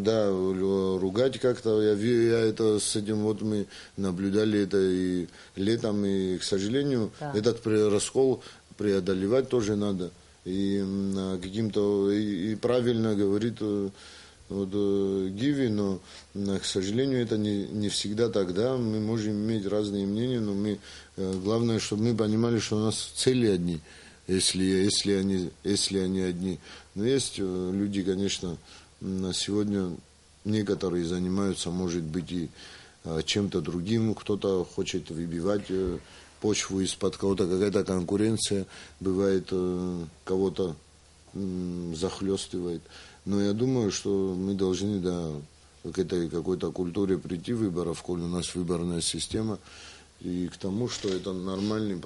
да, ругать как-то. Я это с этим вот мы наблюдали это и летом, и, к сожалению, этот раскол преодолевать тоже надо. И каким-то, и правильно говорит вот, Гиви, но, к сожалению, это не всегда так, да, мы можем иметь разные мнения, но главное, чтобы мы понимали, что у нас цели одни, если они одни. Но есть люди, конечно, сегодня некоторые занимаются, может быть, и чем-то другим, кто-то хочет выбивать почву из-под кого-то, какая-то конкуренция бывает, кого-то захлестывает. Но я думаю, что мы должны, да, к этой какой-то культуре прийти выборов, коль у нас выборная система, и к тому, что это нормальный,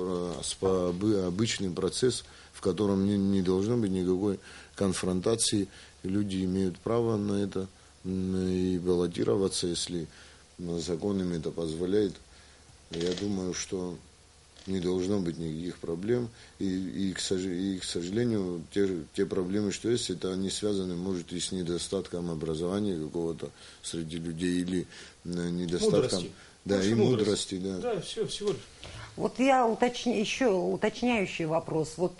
обычный процесс, в котором не должно быть никакой конфронтации. Люди имеют право на это и баллотироваться, если закон им это позволяет. Я думаю, что не должно быть никаких проблем. И к сожалению, те проблемы, что есть, это они связаны, может, и с недостатком образования какого-то среди людей, или недостатком... Мудрости. Да, и мудрости, да. Да, всего лишь. Вот я еще уточняющий вопрос. Вот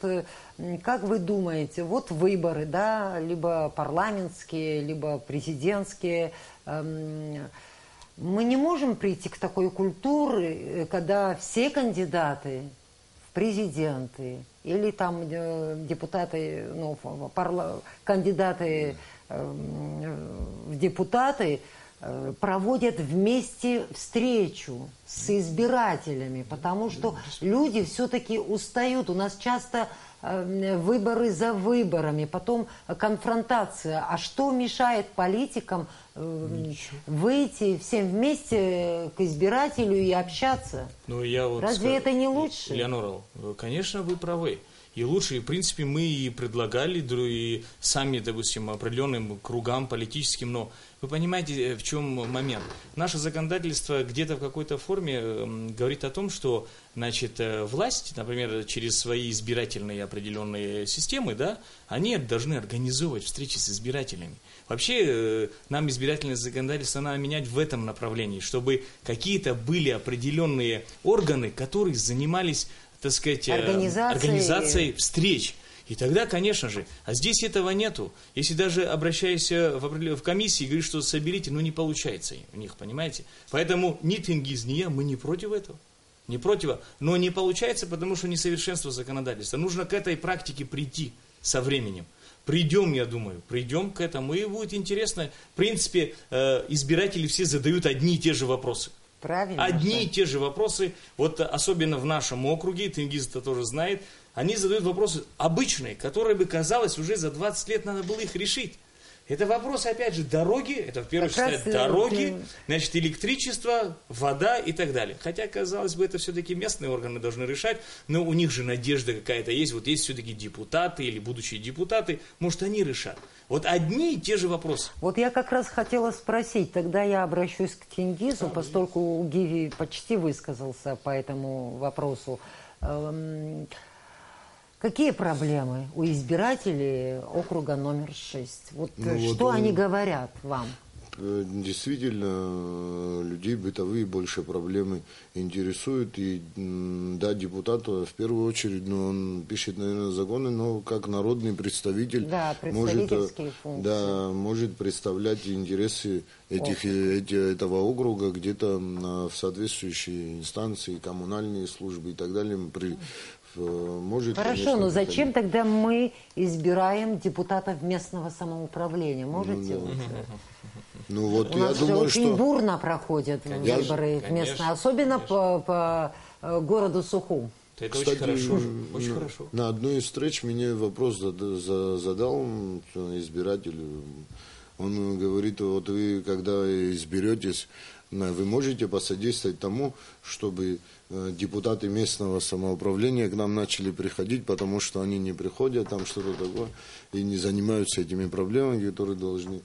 как вы думаете, вот выборы, да, либо парламентские, либо президентские, мы не можем прийти к такой культуре, когда все кандидаты в президенты или там депутаты, ну, кандидаты в депутаты проводят вместе встречу с избирателями, потому что люди все-таки устают. У нас часто выборы за выборами, потом конфронтация. А что мешает политикам выйти всем вместе к избирателю и общаться? Ну, я вот Разве это не лучше? Леонора, конечно, вы правы. И лучше, и, в принципе, мы и предлагали, и сами, допустим, определенным кругам политическим, но вы понимаете, в чем момент? Наше законодательство где-то в какой-то форме говорит о том, что, значит, власть, например, через свои избирательные определенные системы, да, они должны организовывать встречи с избирателями. Вообще, нам избирательное законодательство надо менять в этом направлении, чтобы какие-то были определенные органы, которые занимались, так сказать, организацией встреч. И тогда, конечно же, а здесь этого нету. Если даже обращаешься в комиссии и говоришь, что соберите, ну не получается у них, понимаете? Поэтому ни Тенгиз, ни я, мы не против этого. Не против, но не получается, потому что несовершенство законодательства. Нужно к этой практике прийти со временем. Придем, я думаю, придем к этому, и будет интересно. В принципе, избиратели все задают одни и те же вопросы. Правильно. Одни и те же вопросы, вот особенно в нашем округе, Тенгиз это тоже знает, они задают вопросы обычные, которые бы, казалось, уже за 20 лет надо было их решить. Это вопросы, опять же, дороги, это в первую очередь дороги, значит, электричество, вода и так далее. Хотя, казалось бы, это все-таки местные органы должны решать, но у них же надежда какая-то есть, вот есть все-таки депутаты или будущие депутаты, может, они решат. Вот одни и те же вопросы. Вот я как раз хотела спросить, тогда я обращусь к Тенгизу, поскольку Гиви почти высказался по этому вопросу. Какие проблемы у избирателей округа номер 6? Вот что они говорят вам? Действительно, людей бытовые больше проблемы интересуют. И да, депутат в первую очередь, но он пишет, наверное, законы, но как народный представитель, да, представительские функции. Да, может представлять интересы этого округа где-то в соответствующей инстанции, коммунальные службы и так далее. Может, хорошо, конечно, но зачем тогда мы избираем депутатов местного самоуправления? Можете? Ну, вот у нас я думаю, очень бурно проходят выборы местные, особенно по городу Сухум. Это Кстати, очень хорошо. Очень хорошо. На одной из встреч мне вопрос задал избиратель. Он говорит, вот вы, когда изберетесь, вы можете посодействовать тому, чтобы депутаты местного самоуправления к нам начали приходить, потому что они не приходят, там что-то такое, и не занимаются этими проблемами, которые должны.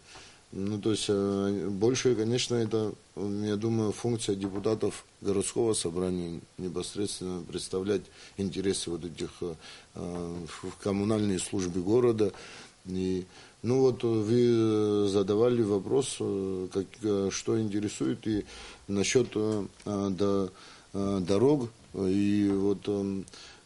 Ну, то есть, больше, конечно, это, я думаю, функция депутатов городского собрания непосредственно представлять интересы вот этих коммунальной службы города. И, ну, вот вы задавали вопрос, что интересует, и насчет дорог, и вот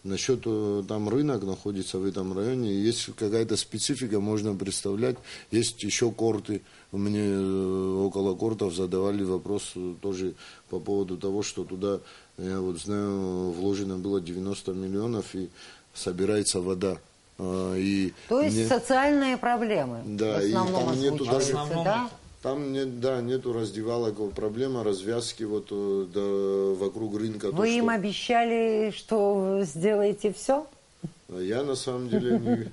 насчет там рынок находится в этом районе, есть какая-то специфика, можно представлять, есть еще корты. Мне около кортов задавали вопрос тоже по поводу того, что туда, я вот знаю, вложено было 90 миллионов и собирается вода. И то есть социальные проблемы. Да, в основном и там нету даже, да? Там нету раздевалок, проблема развязки вот вокруг рынка. Вы им обещали, что сделаете все? Я на самом деле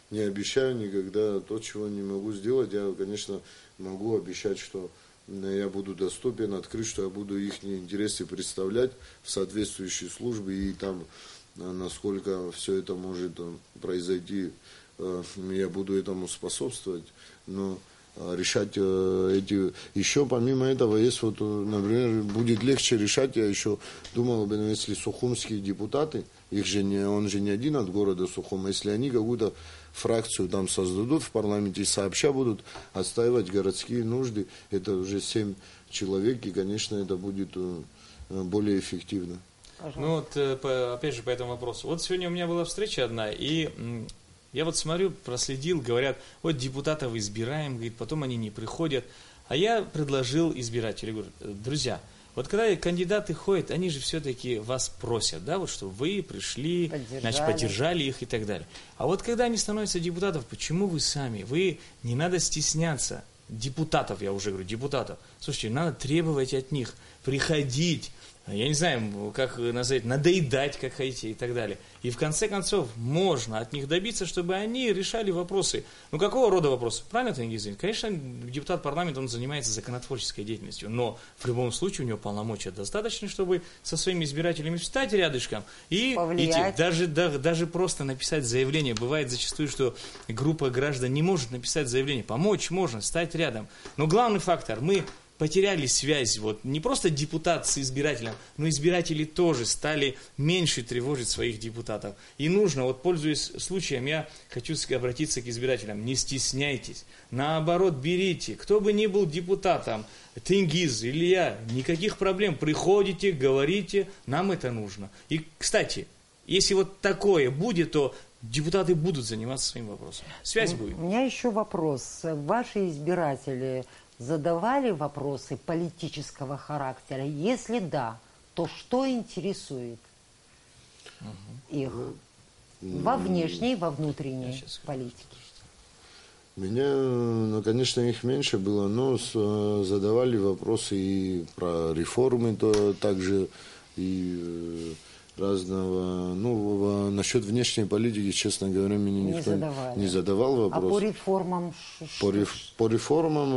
не обещаю никогда то, чего не могу сделать. Я, конечно, могу обещать, что я буду доступен, открыт, что я буду их интересы представлять в соответствующей службе, и там, насколько все это может произойти, я буду этому способствовать. Но решать эти... Еще помимо этого есть вот, например, будет легче решать, я еще думал, если сухумские депутаты, он же не один от города Сухума, если они какую-то фракцию там создадут в парламенте и сообща будут отстаивать городские нужды, это уже 7 человек, и, конечно, это будет более эффективно. Пожалуйста. Ну вот, опять же, по этому вопросу. Вот сегодня у меня была встреча одна, и я вот смотрю, проследил, говорят, вот депутатов избираем, говорит, потом они не приходят. А я предложил избирателю, говорю, друзья, вот когда кандидаты ходят, они же все-таки вас просят, да, вот что вы пришли, значит, поддержали их и так далее. А вот когда они становятся депутатов, почему вы сами? Вы не надо стесняться. Депутатов, я уже говорю, депутатов. Слушайте, надо требовать от них приходить, я не знаю, как назвать, надоедать, как хотите, и так далее. И в конце концов, можно от них добиться, чтобы они решали вопросы. Ну, какого рода вопросы? Правильно, Тенгиз? Конечно, депутат парламента, он занимается законотворческой деятельностью, но в любом случае у него полномочия достаточно, чтобы со своими избирателями встать рядышком и идти. Даже просто написать заявление. Бывает зачастую, что группа граждан не может написать заявление. Помочь можно, стать рядом. Но главный фактор, мы потеряли связь, вот, не просто депутат с избирателем, но избиратели тоже стали меньше тревожить своих депутатов. И нужно, вот пользуясь случаем, я хочу обратиться к избирателям, не стесняйтесь, наоборот, берите, кто бы ни был депутатом, Тенгиз или я, никаких проблем, приходите, говорите, нам это нужно. И, кстати, если вот такое будет, то депутаты будут заниматься своим вопросом. Связь будет. У меня еще вопрос. Ваши избиратели задавали вопросы политического характера? Если да, то что интересует их во внешней, во внутренней политике? Меня, конечно, их меньше было, но задавали вопросы и про реформы, то также и разного, ну, насчет внешней политики, честно говоря, меня никто не задавал вопрос. А по реформам? По реформам...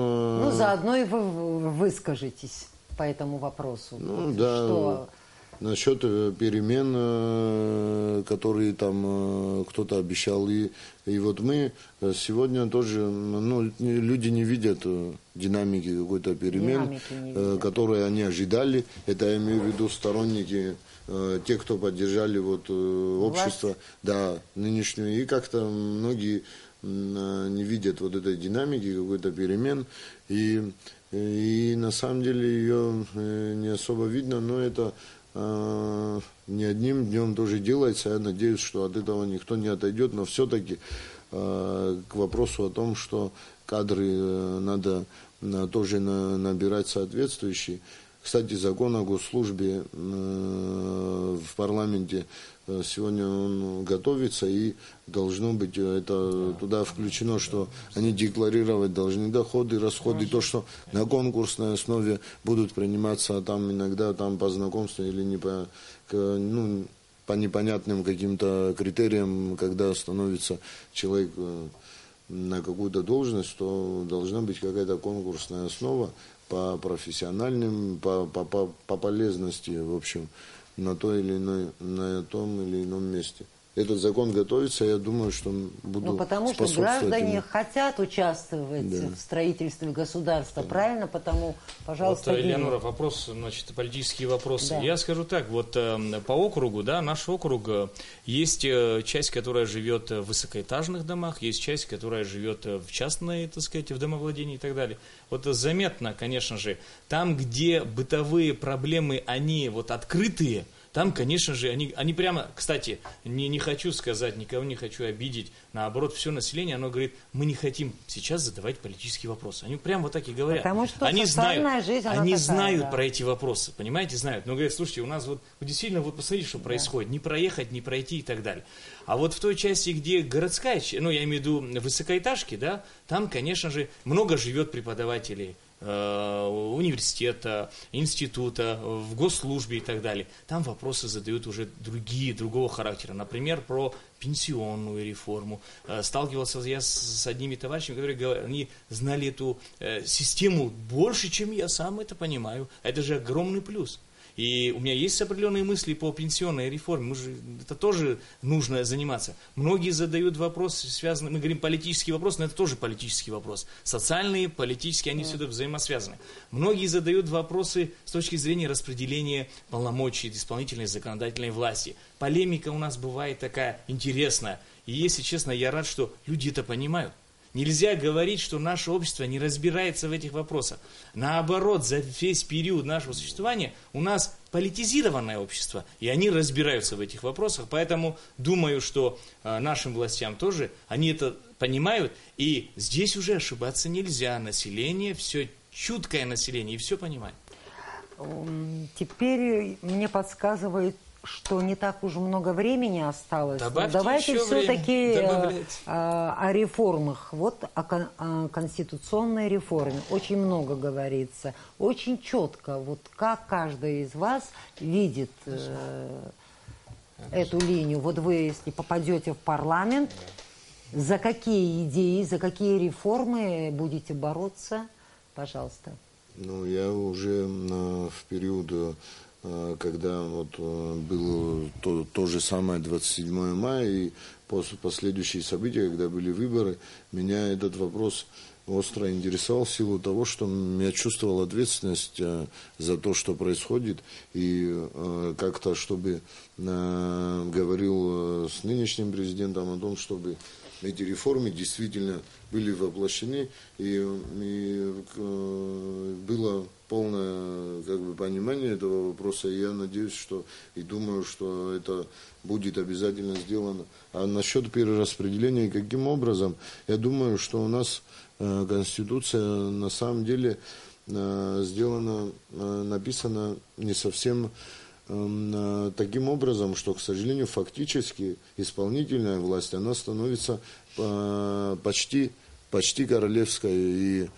Ну, заодно и вы выскажитесь по этому вопросу. Ну, да, насчет перемен, которые там кто-то обещал. И вот мы сегодня тоже, ну, люди не видят динамики какой-то перемен, которые они ожидали. Это я имею в виду сторонники, те, кто поддержали вот общество, да, нынешнюю, и как-то многие не видят вот этой динамики, какой-то перемен, и на самом деле ее не особо видно, но это не одним днем тоже делается. Я надеюсь, что от этого никто не отойдет, но все-таки к вопросу о том, что кадры надо тоже набирать соответствующие. Кстати, закон о госслужбе в парламенте сегодня он готовится, и должно быть это туда включено, что они декларировать должны доходы, расходы, то, что на конкурсной основе будут приниматься там иногда там по знакомству или не по по непонятным каким-то критериям, когда становится человек на какую-то должность, то должна быть какая-то конкурсная основа по профессиональным, по полезности, в общем, на том или ином месте. Этот закон готовится, я думаю, что буду потому что способствовать граждане ему. хотят участвовать в строительстве государства, правильно? Потому, пожалуйста, Вот, Элеонора, вопрос, значит, политические вопросы. Да. Я скажу так, вот по округу, да, наш округ, есть часть, которая живет в высокоэтажных домах, есть часть, которая живет в частной, так сказать, в домовладении и так далее. Вот заметно, конечно же, там, где бытовые проблемы, они вот открытые, там, конечно же, они прямо, кстати, не хочу сказать, никого не хочу обидеть, наоборот, все население, оно говорит, мы не хотим сейчас задавать политические вопросы. Они прямо вот так и говорят. Потому что они социальная жизнь, она они такая, знают да. про эти вопросы, понимаете, знают. Но говорят, слушайте, у нас вот действительно, вот посмотрите, что происходит, не проехать, не пройти и так далее. А вот в той части, где городская, ну, я имею в виду высокоэтажки, да, там, конечно же, много живет преподавателей, университета, института, в госслужбе и так далее. Там вопросы задают уже другого характера. Например, про пенсионную реформу. Сталкивался я с одними товарищами, которые они знали эту систему больше, чем я сам это понимаю. Это же огромный плюс. И у меня есть определенные мысли по пенсионной реформе. Это тоже нужно заниматься. Многие задают вопросы, связанные, мы говорим политический вопрос, но это тоже политический вопрос. Социальные, политические, они всегда взаимосвязаны. Многие задают вопросы с точки зрения распределения полномочий исполнительной и законодательной власти. Полемика у нас бывает такая интересная. И если честно, я рад, что люди это понимают. Нельзя говорить, что наше общество не разбирается в этих вопросах. Наоборот, за весь период нашего существования у нас политизированное общество, и они разбираются в этих вопросах. Поэтому думаю, что нашим властям тоже, они это понимают, и здесь уже ошибаться нельзя. Население, все чуткое население, и все понимает. Теперь мне подсказывает, что не так уж много времени осталось. Давайте все-таки о реформах. Вот о конституционной реформе. Очень много говорится. Очень четко. Вот как каждый из вас видит эту линию. Вот вы, если попадете в парламент, за какие идеи, за какие реформы будете бороться? Пожалуйста. Ну, я уже в период, когда вот было то же самое 27 мая и последующие события, когда были выборы, меня этот вопрос остро интересовал в силу того, что я чувствовал ответственность за то, что происходит, и как-то, чтобы говорил с нынешним президентом о том, чтобы эти реформы действительно были воплощены, и было полное понимание этого вопроса, и я надеюсь, что и думаю, что это будет обязательно сделано. А насчет перераспределения и каким образом, я думаю, что у нас Конституция на самом деле написана не совсем таким образом, что, к сожалению, фактически исполнительная власть, она становится почти королевской, и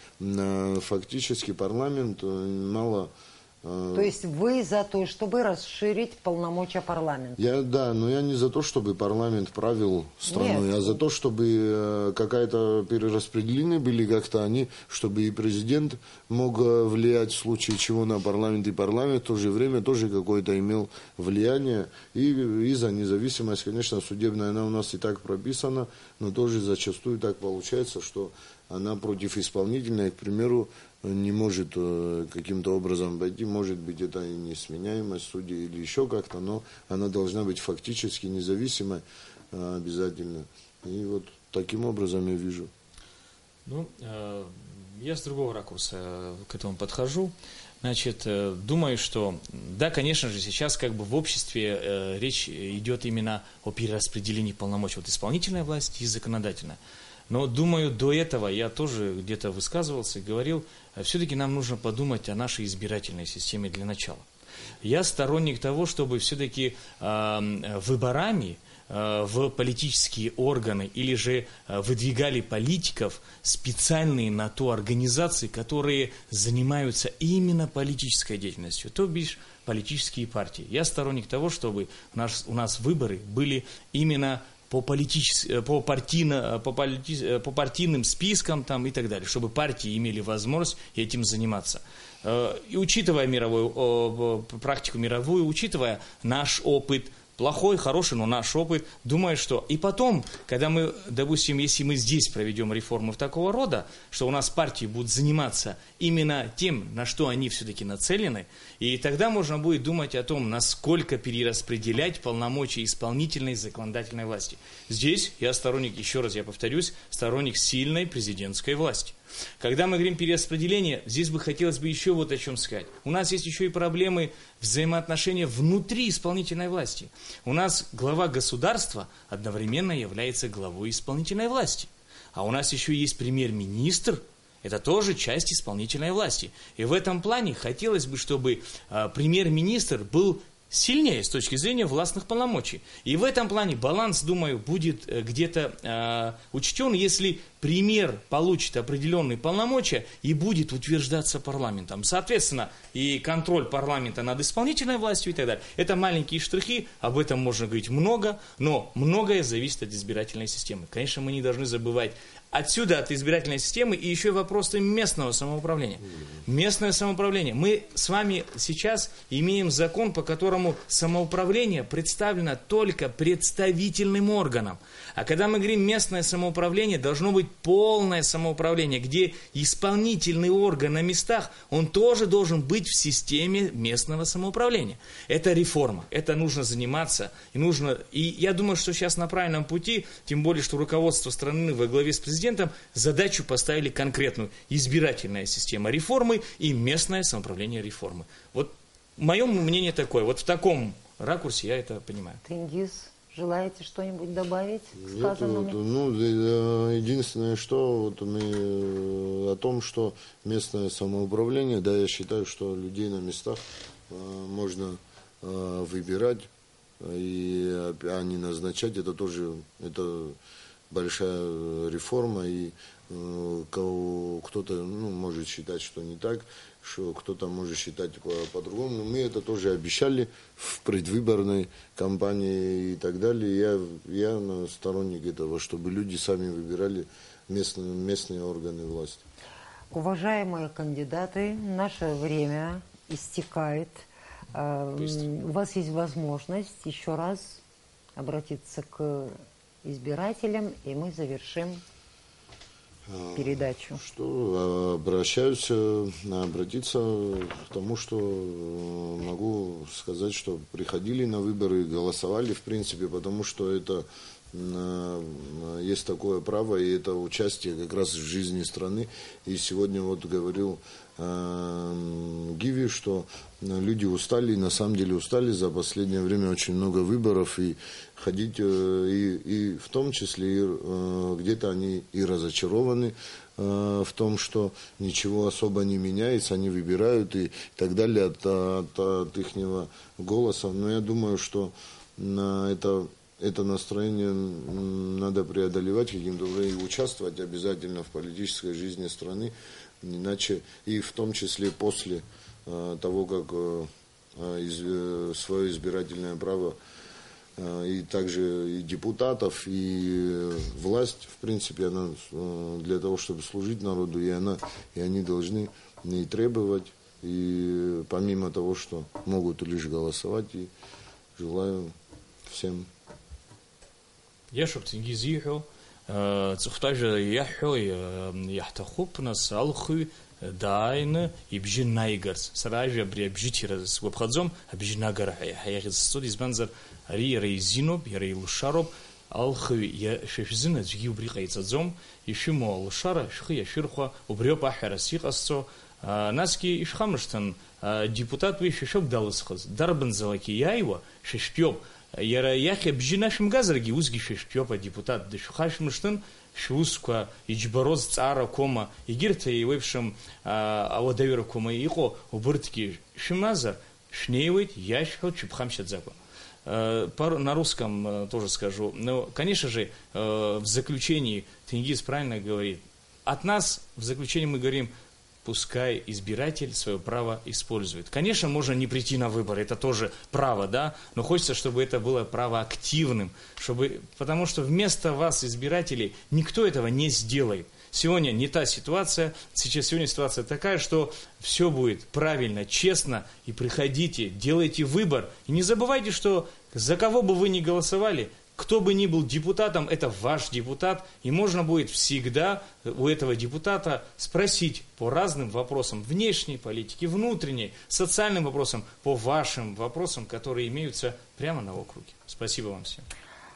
фактически парламент мало... То есть вы за то, чтобы расширить полномочия парламента? Но я не за то, чтобы парламент правил страной, а за то, чтобы какое-то перераспределение были как-то они, чтобы и президент мог влиять в случае чего на парламент, и парламент в то же время тоже какое-то имел влияние. И за независимость, конечно, судебная, она у нас и так прописана, но тоже зачастую так получается, что она против исполнительной, к примеру, не может каким-то образом пойти, может быть, это и несменяемость судей или еще как-то, но она должна быть фактически независимой обязательно. И вот таким образом я вижу. Ну, я с другого ракурса к этому подхожу. Значит, думаю, что, да, конечно же, сейчас в обществе речь идет именно о перераспределении полномочий. Вот исполнительная власть и законодательная. Но, думаю, до этого я тоже где-то высказывался и говорил, все-таки нам нужно подумать о нашей избирательной системе для начала. Я сторонник того, чтобы все-таки выборами в политические органы или же выдвигали политиков специальные на то организации, которые занимаются именно политической деятельностью, то бишь политические партии. Я сторонник того, чтобы у нас выборы были именно по партийным спискам там, и так далее, чтобы партии имели возможность этим заниматься. И учитывая мировую практику мировую, учитывая наш опыт, плохой, хороший, но наш опыт, думаю, что и потом, когда мы, допустим, если мы здесь проведем реформы такого рода, что у нас партии будут заниматься именно тем, на что они все-таки нацелены, и тогда можно будет думать о том, насколько перераспределять полномочия исполнительной и законодательной власти. Здесь я сторонник, еще раз я повторюсь, сторонник сильной президентской власти. Когда мы говорим перераспределение, здесь бы хотелось бы еще вот о чем сказать. У нас есть еще и проблемы взаимоотношения внутри исполнительной власти. У нас глава государства одновременно является главой исполнительной власти. А у нас еще есть премьер-министр, это тоже часть исполнительной власти. И в этом плане хотелось бы, чтобы премьер-министр был сильнее с точки зрения властных полномочий. И в этом плане баланс, думаю, будет где-то учтен, если премьер получит определенные полномочия и будет утверждаться парламентом. Соответственно, и контроль парламента над исполнительной властью и так далее. Это маленькие штрихи, об этом можно говорить много, но многое зависит от избирательной системы. Конечно, мы не должны забывать отсюда, от избирательной системы, и еще вопросы местного самоуправления. Местное самоуправление. Мы с вами сейчас имеем закон, по которому самоуправление представлено только представительным органом. А когда мы говорим местное самоуправление, должно быть полное самоуправление, где исполнительный орган на местах, он тоже должен быть в системе местного самоуправления. Это реформа, это нужно заниматься. И я думаю, что сейчас на правильном пути, тем более, что руководство страны во главе с президентом задачу поставили конкретную: избирательная система реформы и местное самоуправление реформы. Вот мое мнение такое, вот в таком ракурсе я это понимаю. Тенгиз, желаете что-нибудь добавить к Нет, сказанному? единственное, что вот мы о том, что местное самоуправление, да, я считаю, что людей на местах можно выбирать, а не назначать, это тоже большая реформа, и кто-то может считать, что не так, что кто-то может считать по-другому. Но мы это тоже обещали в предвыборной кампании и так далее. Я сторонник этого, чтобы люди сами выбирали местные органы власти. Уважаемые кандидаты, наше время истекает. У вас есть возможность еще раз обратиться к избирателям, и мы завершим передачу. Что обратиться к тому, что могу сказать, что приходили на выборы, голосовали, в принципе, потому что это есть такое право, и это участие как раз в жизни страны. И сегодня вот говорил Гиви, что люди устали, на самом деле устали, за последнее время очень много выборов, и ходить, и в том числе где-то они и разочарованы в том, что ничего особо не меняется, они выбирают и так далее от ихнего голоса. Но я думаю, что это настроение надо преодолевать каким-то образом и участвовать обязательно в политической жизни страны, иначе и в том числе после того, как свое избирательное право и также и депутатов, и власть, в принципе, она для того, чтобы служить народу, и они должны и требовать, и помимо того, что могут лишь голосовать, и желаю всем. Я чтоб Тенгиз ехал, цухтажа яхо яхтахуп нас алху дайна и бжин найгарс. Саража бжитирас вобхадзом бжинагар хаягиз студис банзар ри рейзиноб ри лушароб алху я шефзина зги убрикайцадзом ишимо лушара шхи яширхва убрёп ахарасиqasцо наски ишхамштан депутат вы шешок далысхыз дарбын залаки яйва шешпёп Яра яхе бжинашим газарги узги шешпёпа депутат дешухашмштын шусква ичбороз цара кома игирте ившим аводавер кома ико убыртки шимазар шнеевит яшхо чупхамшадзако. На русском тоже скажу. Но, конечно же, в заключении Тенгиз правильно говорит. От нас в заключении мы говорим, пускай избиратель свое право использует. Конечно, можно не прийти на выборы, это тоже право, да, но хочется, чтобы это было право активным, потому что вместо вас, избирателей, никто этого не сделает. Сегодня не та ситуация, сегодня ситуация такая, что все будет правильно, честно, и приходите, делайте выбор. И не забывайте, что за кого бы вы ни голосовали, кто бы ни был депутатом, это ваш депутат, и можно будет всегда у этого депутата спросить по разным вопросам внешней политики, внутренней, социальным вопросам, по вашим вопросам, которые имеются прямо на округе. Спасибо вам всем.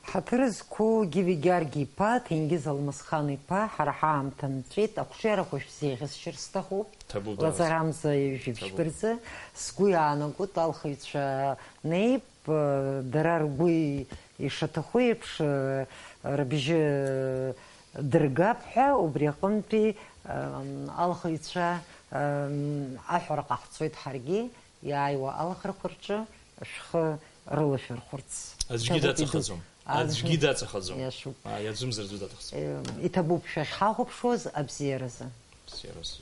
Хатырызку гивигярги па, Тенгиз Алмасханы па, Харахам Тантрит, Акушера хош всех черстаху, Лазарамза и Жившберзе, Скуяна гуд Алховича Нейп, Дараргуй и Шатахуепш, Рабиже Дргапха, Убряконпи, Алховича Ахуракахцует Харги, Яйва Алхаркурча, Шх Рылышер Хурц. Азжгидаться хазом. Азжгидаться хазом. Я зум зарзудата хазом. И табу пшаш хахопшоз абзераза. Сераз.